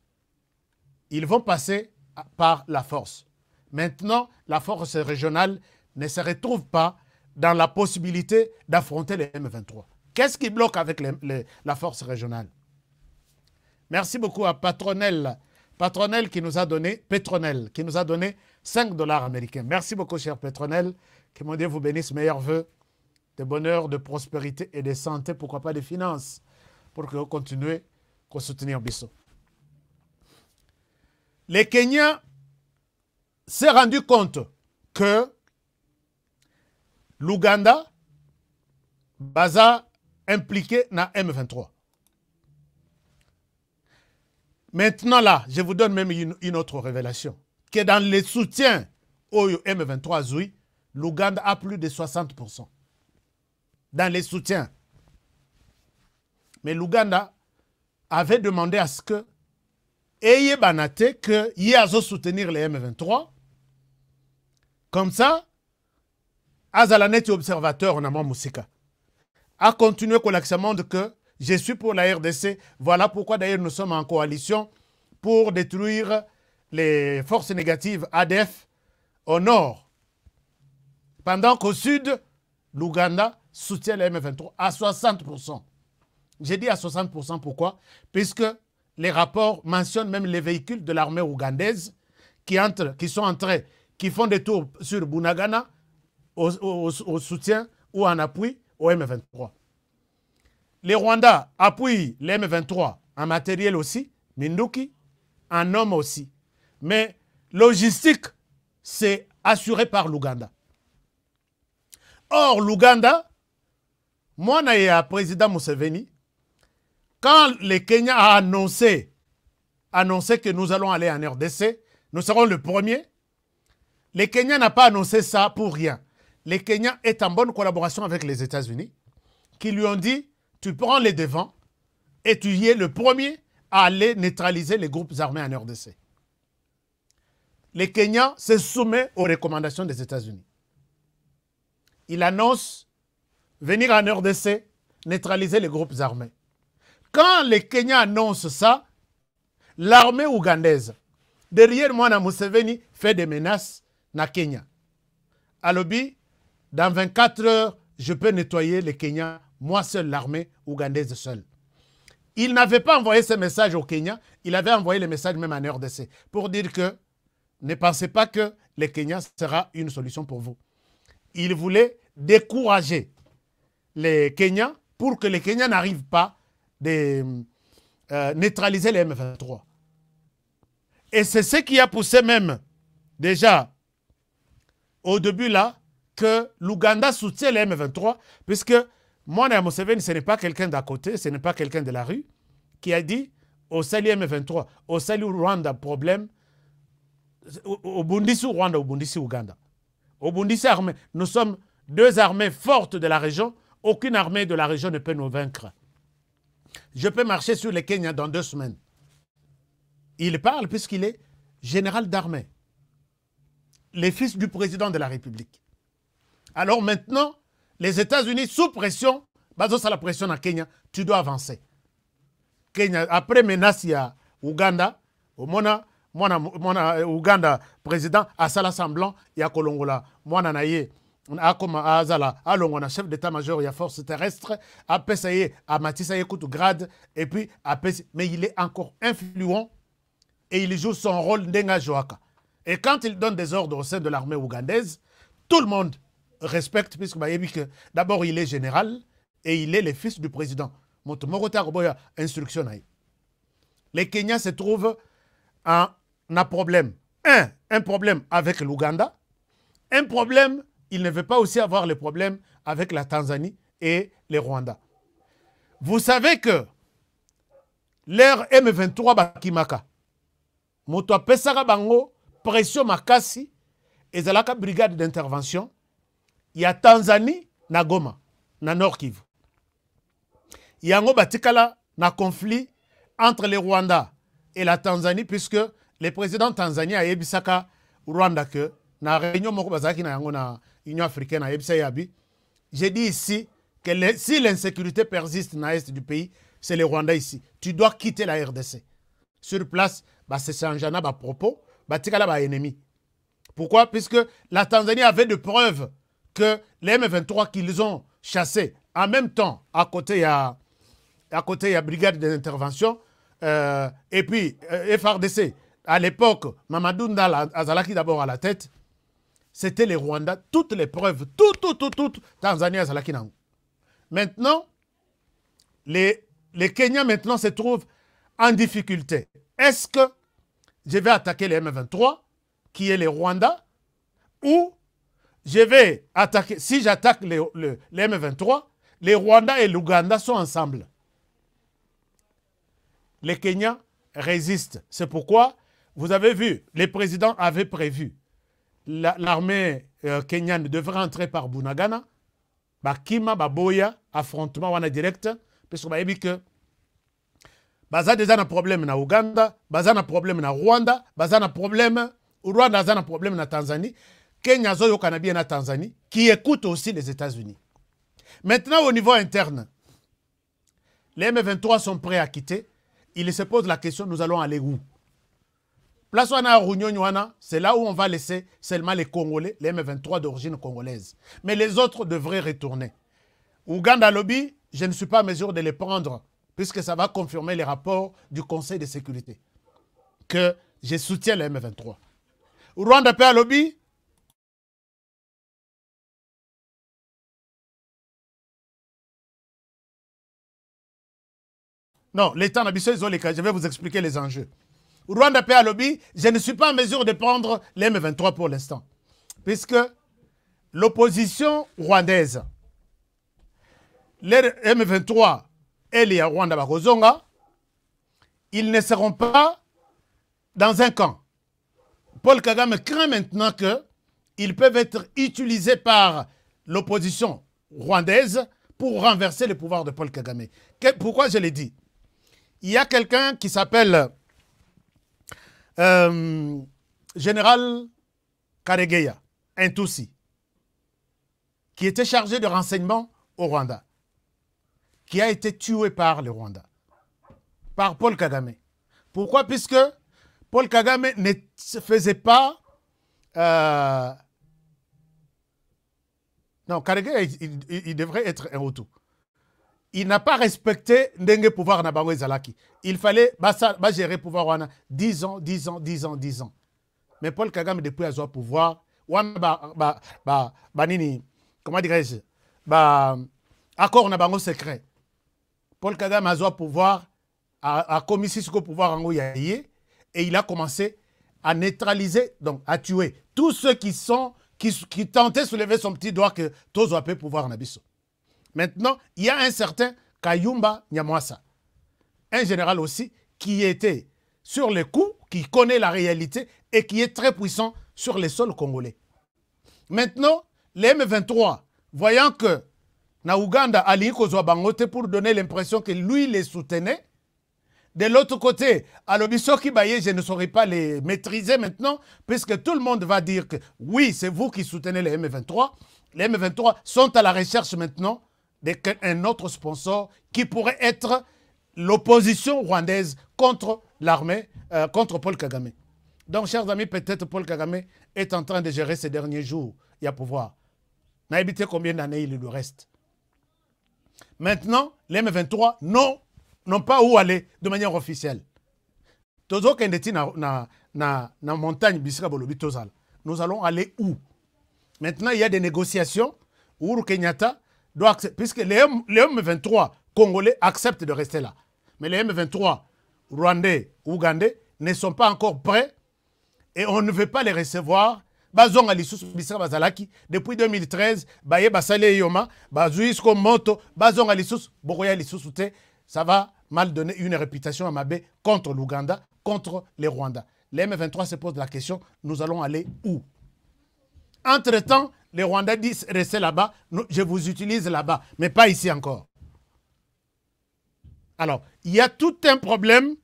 ils vont passer par la force. Maintenant, la force régionale ne se retrouve pas dans la possibilité d'affronter les M23. Qu'est-ce qui bloque avec la force régionale? Merci beaucoup à Petronel qui nous a donné 5 $ américains. Merci beaucoup, cher Petronel. Que mon Dieu vous bénisse, meilleurs vœux de bonheur, de prospérité et de santé, pourquoi pas de finances, pour que vous continuez à soutenir Bissot. Les Kenyans s'est rendu compte que l'Ouganda baza impliqué dans M23. Maintenant là, je vous donne même une autre révélation. Que dans les soutiens au M23 Zoui, l'Ouganda a plus de 60%. Dans les soutiens Mais l'Ouganda avait demandé à ce que Eye Banate que Yazo soutenir les M23. Comme ça, Azalanet observateur en amont Moussika a continué collectivement de que je suis pour la RDC. Voilà pourquoi d'ailleurs nous sommes en coalition pour détruire les forces négatives ADF au nord. Pendant qu'au sud, l'Ouganda soutient les M23 à 60%. J'ai dit à 60%, pourquoi? Puisque les rapports mentionnent même les véhicules de l'armée ougandaise qui sont entrés, qui font des tours sur Bunagana au soutien ou en appui au M23. Les Rwandais appuient les M23 en matériel aussi, Minduki, en hommes aussi. Mais logistique, c'est assuré par l'Ouganda. Or, l'Ouganda, moi, le président Museveni, quand le Kenya a annoncé que nous allons aller en RDC, nous serons le premier, le Kenya n'a pas annoncé ça pour rien. Le Kenya est en bonne collaboration avec les États-Unis, qui lui ont dit, tu prends les devants et tu y es le premier à aller neutraliser les groupes armés en RDC. Le Kenya se soumet aux recommandations des États-Unis. Il annonce venir en RDC, neutraliser les groupes armés. Quand le Kenya annonce ça, l'armée ougandaise, derrière moi, Museveni, fait des menaces na Kenya. Alobi, dans 24 heures, je peux nettoyer le Kenya, moi seul, l'armée ougandaise seule. Il n'avait pas envoyé ce message au Kenya, il avait envoyé le message même en RDC pour dire que ne pensez pas que le Kenya sera une solution pour vous. Il voulait décourager les Kenyans pour que les Kenyans n'arrivent pas de neutraliser les M23. Et c'est ce qui a poussé même déjà au début là que l'Ouganda soutient les M23 puisque Mwana Museveni ce n'est pas quelqu'un d'à côté, ce n'est pas quelqu'un de la rue qui a dit au Sali M23, au Sali Rwanda problème, au Bundisi Rwanda, au Bundisi Ouganda. Au Bundisi armée, nous sommes deux armées fortes de la région, aucune armée de la région ne peut nous vaincre. Je peux marcher sur le Kenya dans 2 semaines. Il parle puisqu'il est général d'armée. Les fils du président de la République. Alors maintenant, les États-Unis, sous pression, basant la pression à Kenya, tu dois avancer. Kenya, après menace, il y a Ouganda, Ouganda président, à Sala Semblant, il y a Kolongola, Mwana Naye, à Azala, à Longona, chef d'état-major, il y a force terrestre, à Pessaye, à Matissaye Koutou-Grade, et puis à Pessaye. Mais il est encore influent et il joue son rôle d'Enga Joaka. Et quand il donne des ordres au sein de l'armée ougandaise, tout le monde respecte, puisque d'abord il est général et il est le fils du président. Instruction. Les Kenyans se trouvent en un problème. Un problème avec l'Ouganda. Un problème, il ne veut pas aussi avoir le problème avec la Tanzanie et les Rwandais. Vous savez que leur M23 Bakimaka, Moto Pesara Bango, pression Makasi, et Zalaka brigade d'intervention, il y a Tanzanie, na Goma, na Nord Kivu. Il y a un batikala na conflit entre les Rwandais et la Tanzanie, puisque le président tanzanien a yebisaka Rwanda que na réunion moko bazaki na yango na Union africaine a yebisa yabi. J'ai dit ici que si l'insécurité persiste dans l'est du pays, c'est les Rwandais ici. Tu dois quitter la RDC. Sur place, c'est Sanjana à propos, batikala ba ennemi. Pourquoi? Puisque la Tanzanie avait de preuves que les M23 qu'ils ont chassés en même temps, à côté il y a brigade d'intervention, et puis FRDC, à l'époque, Mamadou Ndala Azalaki d'abord à la tête, c'était les Rwandais, toutes les preuves, tout, Tanzanie Azalaki Nango. Maintenant, les Kenyans maintenant se trouvent en difficulté. Est-ce que je vais attaquer les M23, qui est les Rwandais, ou je vais attaquer, si j'attaque les M23, les Rwandais et l'Ouganda sont ensemble. Les Kenyans résistent. C'est pourquoi, vous avez vu, les présidents avaient prévu l'armée kenyane devrait entrer par Bunagana, Bakima, Baboya, affrontement wana direct, parce qu'on a dit que baza déjà un problème na Ouganda, baza un problème na Rwanda, baza un problème, Rwanda a un problème na Tanzanie, Kenya zo yokana bien na Tanzanie, qui écoute aussi les États-Unis. Maintenant, au niveau interne, les M23 sont prêts à quitter. Il se pose la question, nous allons aller où? Place à Rounion, c'est là où on va laisser seulement les Congolais, les M23 d'origine congolaise. Mais les autres devraient retourner. Ouganda Lobby, je ne suis pas en mesure de les prendre, puisque ça va confirmer les rapports du Conseil de sécurité, que je soutiens les M23. Rwanda PA Lobby, non, l'État n'habite ils ont les cas. Je vais vous expliquer les enjeux. Rwanda PA Lobby, je ne suis pas en mesure de prendre les M23 pour l'instant. Puisque l'opposition rwandaise, les M23 et les Rwanda Bakozonga, ils ne seront pas dans un camp. Paul Kagame craint maintenant qu'ils peuvent être utilisés par l'opposition rwandaise pour renverser le pouvoir de Paul Kagame. Pourquoi je l'ai dit? Il y a quelqu'un qui s'appelle Général Karegeya, un Tutsi, qui était chargé de renseignement au Rwanda, qui a été tué par le Rwanda, par Paul Kagame. Pourquoi? Puisque Paul Kagame ne faisait pas... non, Karegeya, il devrait être un Hutu. Il n'a pas respecté Ndenge pouvoir na bango ezalaki. Il fallait gérer pouvoir wana 10 ans, 10 ans, 10 ans, 10 ans. Mais Paul Kagame depuis a pouvoir wana nini comment dirais-je accord na bango secret. Paul Kagame a pouvoir a commis ce pouvoir en yaye et il a commencé à neutraliser, donc à tuer tous ceux qui tentaient de soulever son petit doigt que tous ont pu pouvoir nabiso. Maintenant, il y a un certain Kayumba Nyamwasa, un général aussi qui était sur les coups, qui connaît la réalité et qui est très puissant sur les sols congolais. Maintenant, les M23, voyant que na Ouganda Ali Kozwa Bangote pour donner l'impression que lui les soutenait, de l'autre côté, à l'Obisoki Baye, je ne saurais pas les maîtriser maintenant, puisque tout le monde va dire que oui, c'est vous qui soutenez les M23. Les M23 sont à la recherche maintenant d'un autre sponsor qui pourrait être l'opposition rwandaise contre l'armée, contre Paul Kagame. Donc, chers amis, peut-être Paul Kagame est en train de gérer ces derniers jours. Il y a pouvoir. N'a habité combien d'années il lui reste. Maintenant, les M23 n'ont pas où aller de manière officielle. Tozo Kendeti na montagne Bisika Bolobi Tozal. Nous allons aller où? Maintenant, il y a des négociations. Uhuru Kenyatta doit accepter, puisque les M23 congolais acceptent de rester là. Mais les M23 rwandais, ougandais ne sont pas encore prêts et on ne veut pas les recevoir. Bazong Alissus Bisra Bazalaki, depuis 2013, Baye Basale Yoma, Bazuisko Moto, Bazong Alissus, Bogoya Alissusute, ça va mal donner une réputation à Mabé contre l'Ouganda, contre les Rwandais. Les M23 se posent la question, nous allons aller où? Entre-temps, les Rwandais disent restez là-bas, je vous utilise là-bas, mais pas ici encore. Alors, il y a tout un problème.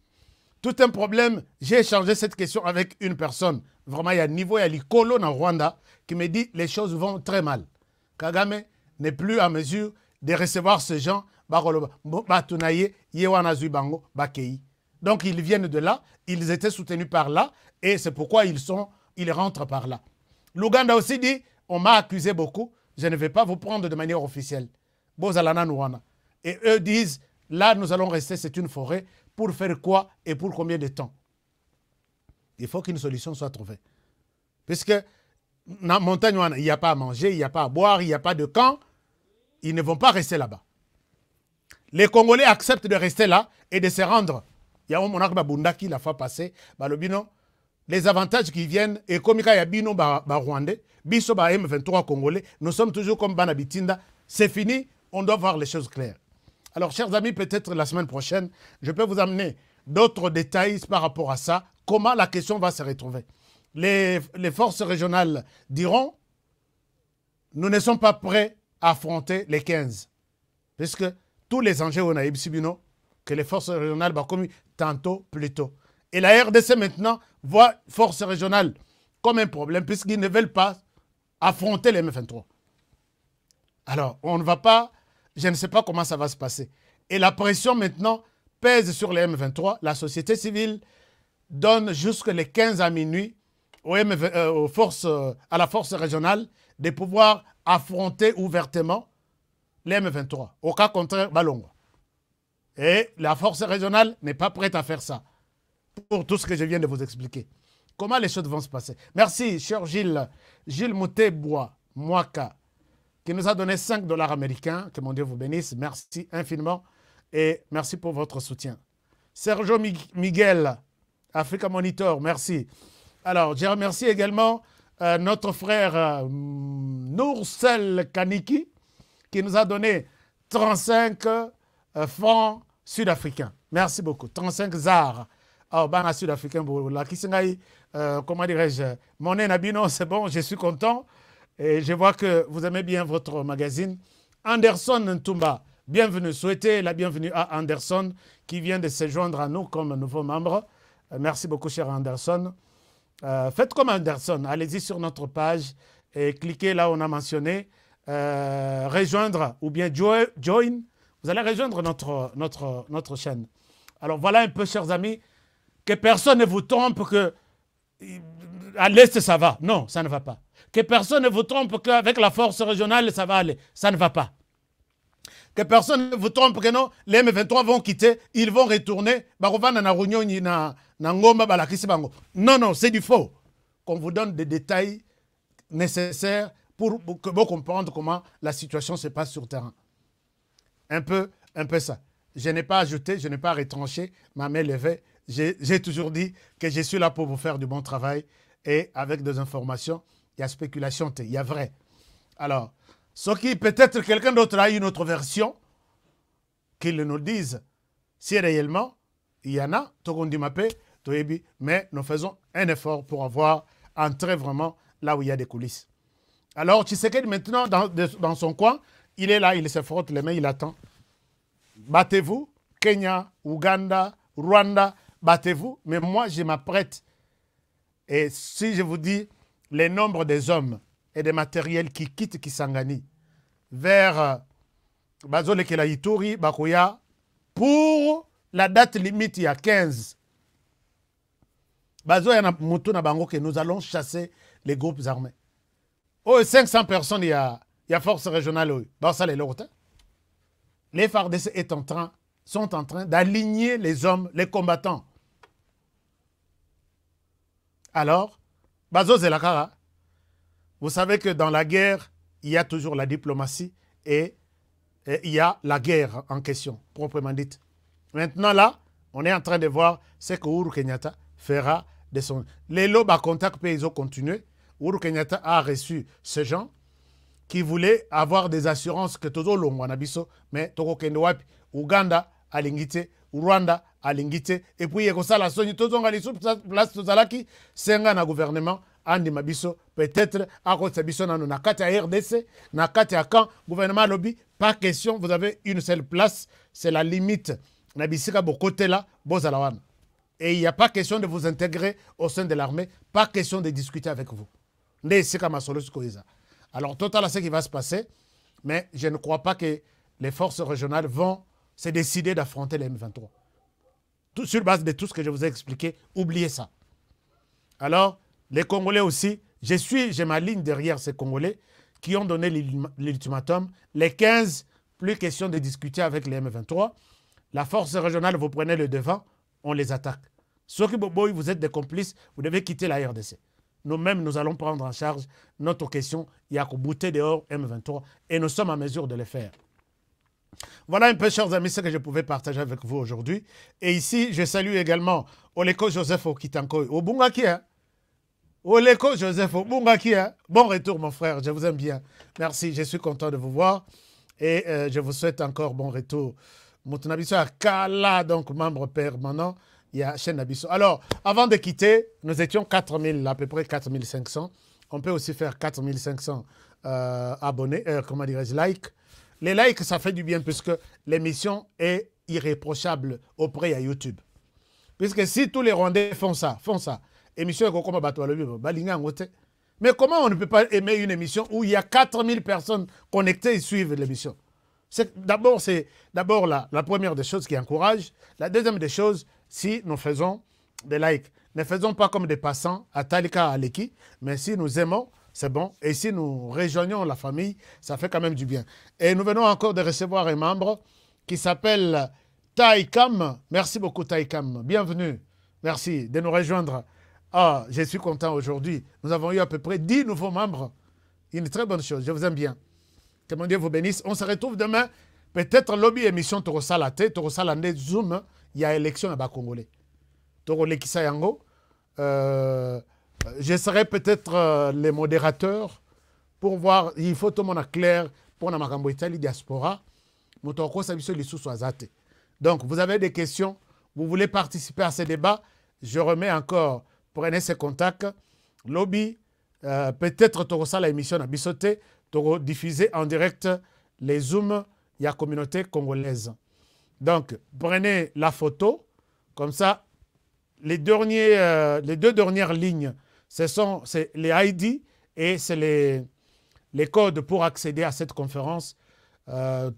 J'ai échangé cette question avec une personne. Vraiment, il y a un niveau, il y a l'Ikolo dans Rwanda qui me dit les choses vont très mal. Kagame n'est plus en mesure de recevoir ces gens. Donc, ils viennent de là, ils étaient soutenus par là, et c'est pourquoi ils rentrent par là. L'Ouganda aussi dit, on m'a accusé beaucoup, je ne vais pas vous prendre de manière officielle. Et eux disent, là nous allons rester, c'est une forêt, pour faire quoi et pour combien de temps? Il faut qu'une solution soit trouvée. Puisque dans la montagne, il n'y a pas à manger, il n'y a pas à boire, il n'y a pas de camp, ils ne vont pas rester là-bas. Les Congolais acceptent de rester là et de se rendre. Il y a un monarque Bundaki la fois passée, les avantages qui viennent, et comme il y a Bino Rwandais, Biso M23 Congolais, nous sommes toujours comme Banabitinda, c'est fini, on doit voir les choses claires. Alors, chers amis, peut-être la semaine prochaine, je peux vous amener d'autres détails par rapport à ça, comment la question va se retrouver. Les forces régionales diront, nous ne sommes pas prêts à affronter les 15, puisque tous les enjeux on a Ibsibino, que les forces régionales vont commis tantôt plus tôt. Et la RDC maintenant voit forces régionales comme un problème puisqu'ils ne veulent pas affronter les M23. Alors, on ne va pas, je ne sais pas comment ça va se passer. Et la pression maintenant pèse sur les M23. La société civile donne jusqu'à les 15 à minuit aux forces, à la force régionale de pouvoir affronter ouvertement les M23. Au cas contraire, Balongo. Et la force régionale n'est pas prête à faire ça. Pour tout ce que je viens de vous expliquer. Comment les choses vont se passer. Merci, cher Gilles Moutebois, Mwaka, qui nous a donné 5 $ américains. Que mon Dieu vous bénisse. Merci infiniment et merci pour votre soutien. Sergio Miguel, Africa Monitor, merci. Alors, je remercie également notre frère Noursel Kaniki, qui nous a donné 35 francs sud-africains. Merci beaucoup. 35 zars. Oh, ben, sud-africain, comment dirais-je, monnaie Nabino, c'est bon, je suis content. Et je vois que vous aimez bien votre magazine. Anderson Ntumba, bienvenue. Souhaitez la bienvenue à Anderson qui vient de se joindre à nous comme nouveau membre. Merci beaucoup, cher Anderson. Faites comme Anderson, allez-y sur notre page et cliquez là où on a mentionné rejoindre ou bien join. Vous allez rejoindre notre chaîne. Alors voilà un peu, chers amis, que personne ne vous trompe que à l'Est ça va. Non, ça ne va pas. Que personne ne vous trompe qu'avec la force régionale ça va aller. Ça ne va pas. Que personne ne vous trompe que non, les M23 vont quitter, ils vont retourner. Non, non, c'est du faux. Qu'on vous donne des détails nécessaires pour comprendre comment la situation se passe sur le terrain. Un peu ça. Je n'ai pas ajouté, je n'ai pas retranché ma main levée. J'ai toujours dit que je suis là pour vous faire du bon travail et avec des informations, il y a spéculation, il y a vrai. Alors, ce qui peut-être quelqu'un d'autre a une autre version, qu'il nous dise si réellement il y en a, mais nous faisons un effort pour avoir entré vraiment là où il y a des coulisses. Alors, Tshisekedi maintenant dans son coin, il est là, il se frotte les mains, il attend. Battez-vous, Kenya, Ouganda, Rwanda, battez-vous, mais moi je m'apprête. Et si je vous dis les nombres des hommes et des matériels qui quittent Kisangani vers Bazolekela Ituri, Bakoya, pour la date limite, il y a 15. Bazoya Moutouna Bango que nous allons chasser les groupes armés. Oh, 500 personnes, il y a force régionale. Les FARDC sont en train d'aligner les hommes, les combattants. Alors, Bazo Zelakara, vous savez que dans la guerre, il y a toujours la diplomatie et il y a la guerre en question, proprement dite. Maintenant là, on est en train de voir ce que Uhuru Kenyatta fera de son... Les lobes à contact ils ont continué. Uhuru Kenyatta a reçu ces gens qui voulaient avoir des assurances que tout le monde a biso, mais Toko Kendowapi, Ouganda, Alingite, Rwanda, Alingite, et puis il y a ça la Sony, tout le monde a place de Zalaki, c'est un gouvernement, Andi Mabiso, peut-être à cause de Biso, na kati à RDC, na kati à quand, gouvernement lobby, pas question, vous avez une seule place, c'est la limite. Nabisika Bokote là, Bozalawan. Et il n'y a pas question de vous intégrer au sein de l'armée, pas question de discuter avec vous. Alors, total, c'est ce qui va se passer, mais je ne crois pas que les forces régionales vont se décider d'affronter les M23. Sur base de tout ce que je vous ai expliqué, oubliez ça. Alors, les Congolais aussi, j'ai ma ligne derrière ces Congolais qui ont donné l'ultimatum. Les 15, plus question de discuter avec les M23. La force régionale, vous prenez le devant, on les attaque. Ceux qui vous êtes des complices, vous devez quitter la RDC. Nous-mêmes, nous allons prendre en charge notre question. Il y a qu'au bouter dehors M23 et nous sommes en mesure de le faire. Voilà un peu, chers amis, ce que je pouvais partager avec vous aujourd'hui. Et ici, je salue également Oleko Joseph Okitankoy. Au Bungaki, hein? Oleko Joseph au Bungaki, hein? Bon retour, mon frère, je vous aime bien. Merci, je suis content de vous voir. Et je vous souhaite encore bon retour. Moutonabiso à Kala, donc membre permanent. Il y a chaîne Nabiso. Alors, avant de quitter, nous étions 4000, à peu près 4500. On peut aussi faire 4500 abonnés, comment dirais-je, likes. Les likes, ça fait du bien puisque l'émission est irréprochable auprès de YouTube. Puisque si tous les Rwandais font ça, émission mais comment on ne peut pas aimer une émission où il y a 4000 personnes connectées et suivent l'émission? D'abord, c'est la première des choses qui encourage. La deuxième des choses, si nous faisons des likes, ne faisons pas comme des passants à Talika, à Leki, mais si nous aimons, c'est bon. Et si nous rejoignons la famille, ça fait quand même du bien. Et nous venons encore de recevoir un membre qui s'appelle Taïkam. Merci beaucoup, Taïkam. Bienvenue. Merci de nous rejoindre. Ah, je suis content aujourd'hui. Nous avons eu à peu près 10 nouveaux membres. Une très bonne chose. Je vous aime bien. Que mon Dieu vous bénisse. On se retrouve demain. Peut-être lobby émission Torosalate, Torosalande Zoom. Il y a élection à Congolais. Torole Kisayango. Je serai peut-être les modérateurs pour voir. Il faut tout le monde clair pour la Makambo Italie diaspora. Donc, vous avez des questions. Vous voulez participer à ces débats. Je remets encore. Prenez ces contacts. Lobby, peut-être Torosa la émission à Bissoté, Toro diffuser en direct les Zooms, il y a communauté congolaise. Donc, prenez la photo, comme ça, les deux dernières lignes, c'est les ID et c'est les codes pour accéder à cette conférence.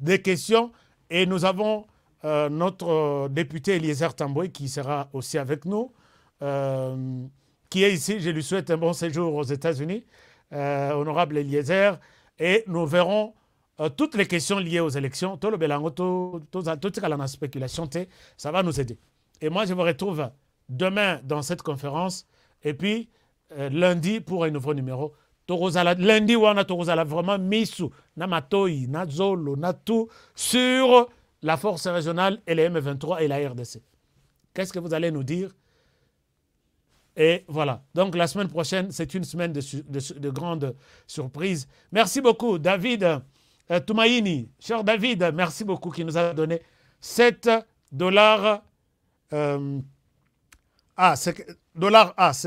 Des questions, et nous avons notre député Eliezer Tamboy qui sera aussi avec nous. Qui est ici, je lui souhaite un bon séjour aux États-Unis, honorable Eliezer, et nous verrons toutes les questions liées aux élections. Tout le belango, tout la spéculation, ça va nous aider. Et moi, je vous retrouve demain dans cette conférence, et puis lundi pour un nouveau numéro. Lundi, on a vraiment misu, na matoi, na zolo, na tout sur la force régionale et les M23 et la RDC. Qu'est-ce que vous allez nous dire? Et voilà. Donc, la semaine prochaine, c'est une semaine de grandes surprises. Merci beaucoup, David Toumaïni. Cher David, merci beaucoup qui nous a donné $7.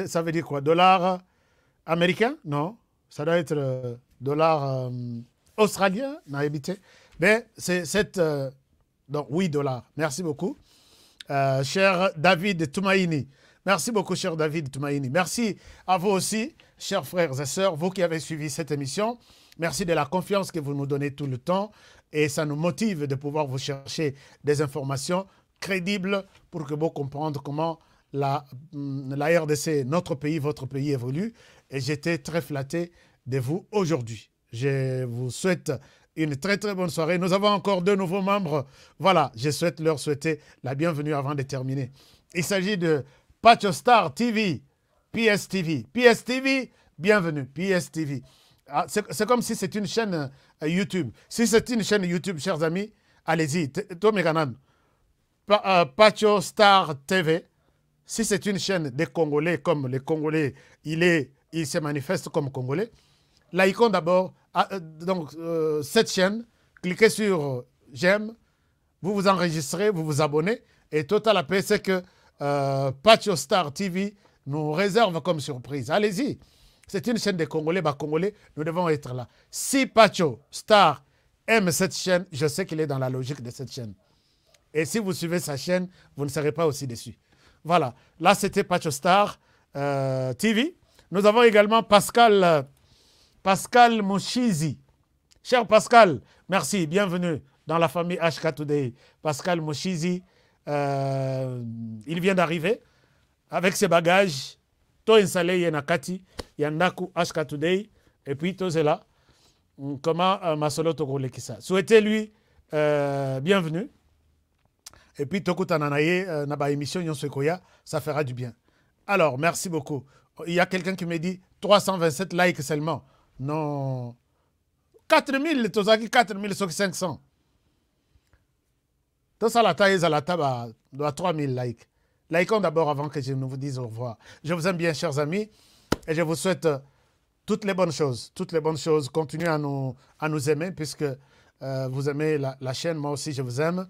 Ça veut dire quoi? Dollars américains? Non. Ça doit être dollars australiens. Mais c'est 7... donc, $8. Merci beaucoup. Cher David Toumaïni. Merci beaucoup, cher David Toumaïni. Merci à vous aussi, chers frères et sœurs, vous qui avez suivi cette émission. Merci de la confiance que vous nous donnez tout le temps. Et ça nous motive de pouvoir vous chercher des informations crédibles pour que vous compreniez comment la RDC, notre pays, votre pays évolue. Et j'étais très flatté de vous aujourd'hui. Je vous souhaite une très très bonne soirée. Nous avons encore 2 nouveaux membres. Voilà, je souhaite leur souhaiter la bienvenue avant de terminer. Il s'agit de Pachostar TV, PSTV. PSTV, bienvenue, PSTV. Ah, c'est comme si c'est une chaîne YouTube. Si c'est une chaîne YouTube, chers amis, allez-y. Pachostar TV. Si c'est une chaîne des Congolais, comme les Congolais, il se manifeste comme Congolais. L'icône d'abord. Donc, cette chaîne, cliquez sur j'aime, vous vous enregistrez, vous vous abonnez. Et Total AP, c'est que Pachostar TV nous réserve comme surprise. Allez-y. C'est une chaîne des Congolais. Congolais, nous devons être là. Si Pachostar aime cette chaîne, je sais qu'il est dans la logique de cette chaîne. Et si vous suivez sa chaîne, vous ne serez pas aussi déçus. Voilà. Là, c'était Pachostar TV. Nous avons également Pascal Moshizi. Cher Pascal, merci. Bienvenue dans la famille HK Today. Pascal Moshizi. Il vient d'arriver avec ses bagages. To installé Yenakati, Yandaku HK Today, et puis Tozela. Comment Masolo Togole Kisa. Souhaitez-lui bienvenue. Et puis Tokutananaye, Naba émission Yonsekoya, ça fera du bien. Alors, merci beaucoup. Il y a quelqu'un qui me dit 327 likes seulement. Non. 4000, Tozaki 4000, 500. Tout ça, la taille, la table doit 3000 likes. Likons d'abord avant que je ne vous dise au revoir. Je vous aime bien, chers amis, et je vous souhaite toutes les bonnes choses. Toutes les bonnes choses. Continuez à nous aimer, puisque vous aimez la chaîne. Moi aussi, je vous aime.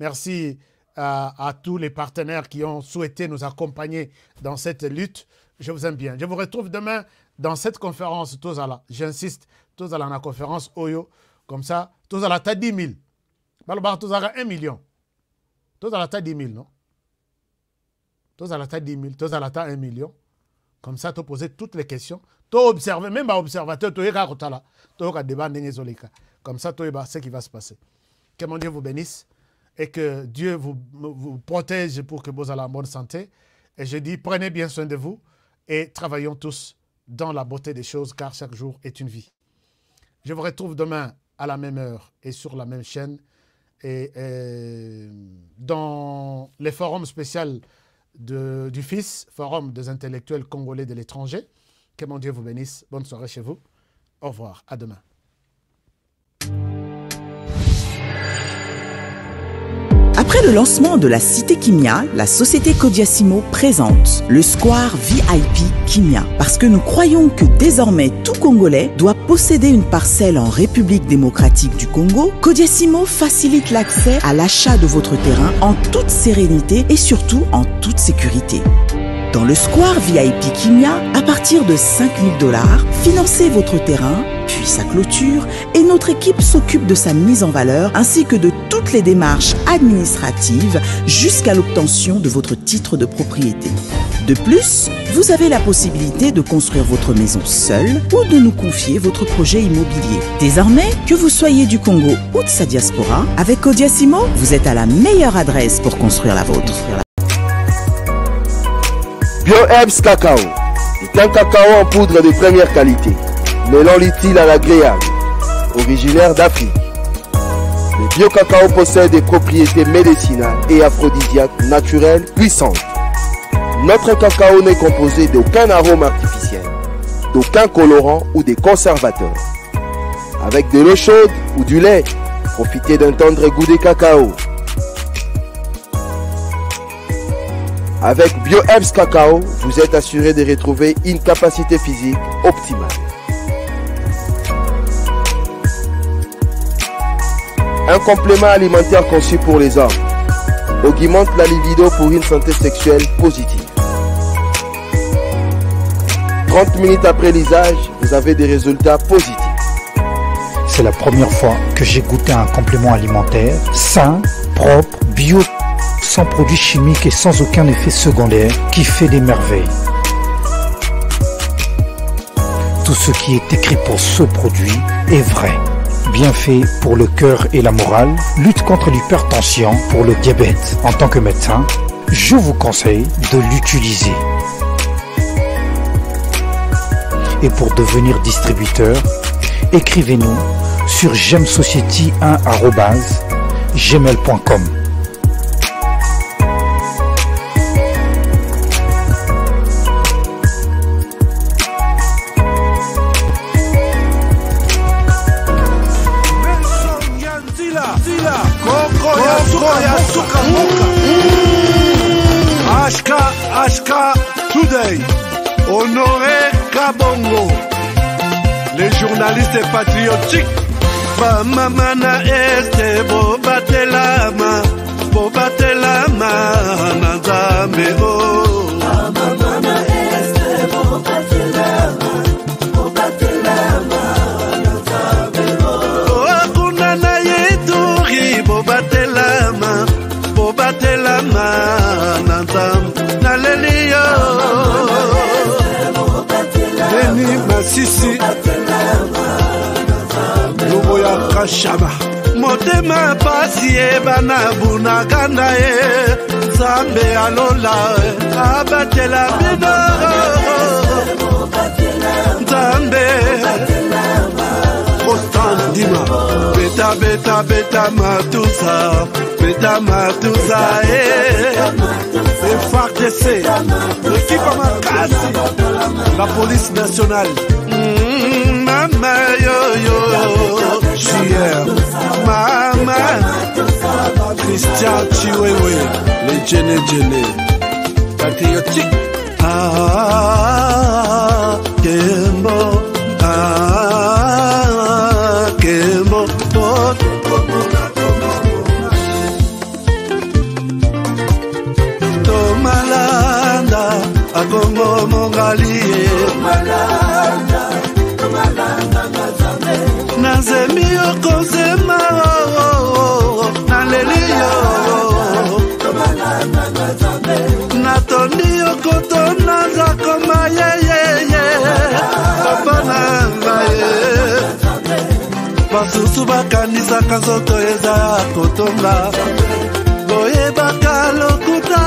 Merci à tous les partenaires qui ont souhaité nous accompagner dans cette lutte. Je vous aime bien. Je vous retrouve demain dans cette conférence Tozala. J'insiste, Tozala dans la conférence Oyo. Comme ça, Tozala, t'as 10 000. Balbar Tozala, 1 million. Tous à la taille 10 000, non? Tous à la taille 10 000, tous à la taille 1 million. Comme ça, tu poses toutes les questions. Tu observes, même observateur, tu as débat. Comme ça, tu vois ce qui va se passer. Que mon Dieu vous bénisse et que Dieu vous protège pour que vous ayez en bonne santé. Et je dis, prenez bien soin de vous et travaillons tous dans la beauté des choses, car chaque jour est une vie. Je vous retrouve demain à la même heure et sur la même chaîne. Et dans les forums spéciaux du FIS, Forum des intellectuels congolais de l'étranger. Que mon Dieu vous bénisse. Bonne soirée chez vous. Au revoir. À demain. Après le lancement de la Cité Kimia, la société Kodiasimo présente le Square VIP Kimia. Parce que nous croyons que désormais tout Congolais doit posséder une parcelle en République démocratique du Congo, Kodiasimo facilite l'accès à l'achat de votre terrain en toute sérénité et surtout en toute sécurité. Dans le Square VIP Kimia, à partir de 5 000 $, financez votre terrain, puis sa clôture, et notre équipe s'occupe de sa mise en valeur ainsi que de toutes les démarches administratives jusqu'à l'obtention de votre titre de propriété. De plus, vous avez la possibilité de construire votre maison seule ou de nous confier votre projet immobilier. Désormais, que vous soyez du Congo ou de sa diaspora, avec Kodiasimo, vous êtes à la meilleure adresse pour construire la vôtre. BioHerbs Cacao, c'est un cacao en poudre de première qualité, mêlant l'utile à l'agréable, originaire d'Afrique. Le bio-cacao possède des propriétés médicinales et aphrodisiaques naturelles puissantes. Notre cacao n'est composé d'aucun arôme artificiel, d'aucun colorant ou des conservateurs. Avec de l'eau chaude ou du lait, profitez d'un tendre goût de cacao. Avec BioHerbs Cacao, vous êtes assuré de retrouver une capacité physique optimale. Un complément alimentaire conçu pour les hommes augmente la libido pour une santé sexuelle positive. 30 minutes après l'usage, vous avez des résultats positifs. C'est la première fois que j'ai goûté un complément alimentaire sain, propre, bio, sans produits chimiques et sans aucun effet secondaire qui fait des merveilles. Tout ce qui est écrit pour ce produit est vrai. Bienfait pour le cœur et la morale, lutte contre l'hypertension, pour le diabète. En tant que médecin, je vous conseille de l'utiliser. Et pour devenir distributeur, écrivez-nous sur gemsociety1@gmail.com. HK Today, Honoré Kabongo, les journalistes patriotiques. Bamamana este bobatelama, bobatelama nazame o. Bamamana este bobatelama, bobatelama nazame o. Kuna na yeturi bobatelama, bobatelama nazame. Naleliyo Neni Masisi Lubo ya Kashama Motema pasi ebana bunaganda e Zambe alola abatela bino Zambe Ostan Dima Beta beta beta matusa Beta matusa FARDC, l'équipe à Makassi, la police nationale. Mama yo yo, Chier, Mama, Christian Chiwewe, les Djene, patriotique. Ah, Kembo, Kembo, Malanda, Akongo Mongalie, Nazemi Okozema, Nalelio. natondi okoto naza koma yeyeye papa na ngai basusu bakanisaka nzoto eza kotonga boyebaka lokuta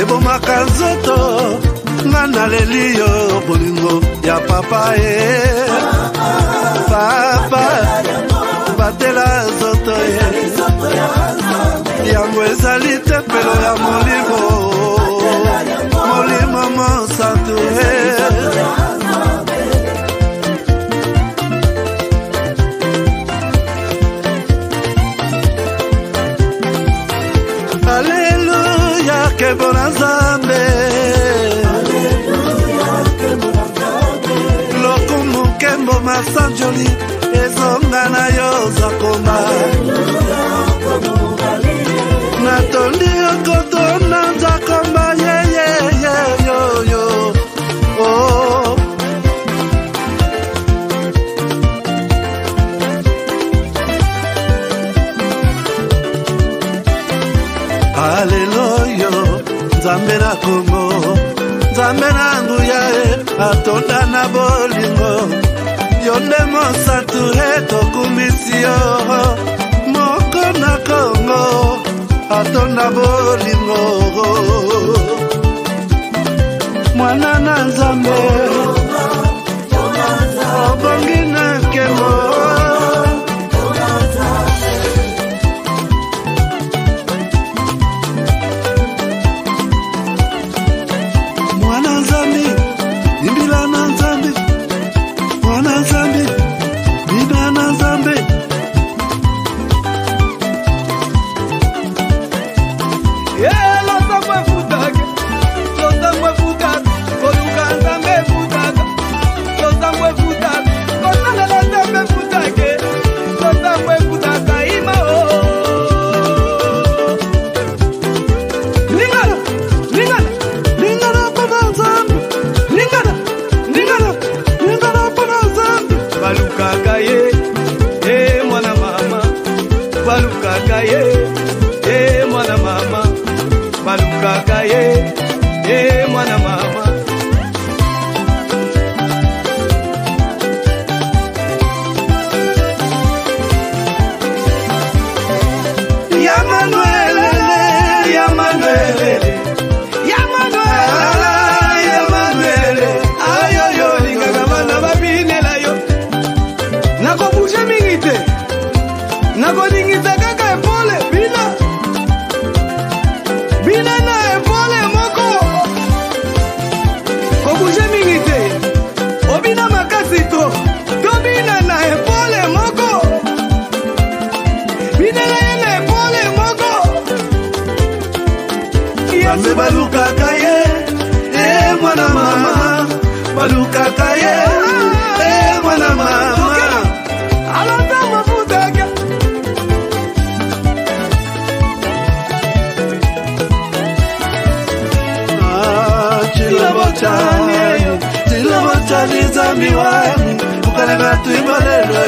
ebomaka nzoto nga naleli yo bolingo ya papa papa batela nzoto yango ezali tempelo ya molimo mosantu Alleluia, que bona Nzambe. Lokumu kembo masanjoli ezonga na yo zakoma. Natondi okoto na zakoma ye yo. Oh. Alleluia, Nzambe na Kongo, Nzambe na nguya atonda na bolingo, yonde mosatu tokumisi yo, moko na Kongo, atonda bolingo, mwana na Nzambe, obongi na kemo. Chani zami wangu, ukalema tuimalelo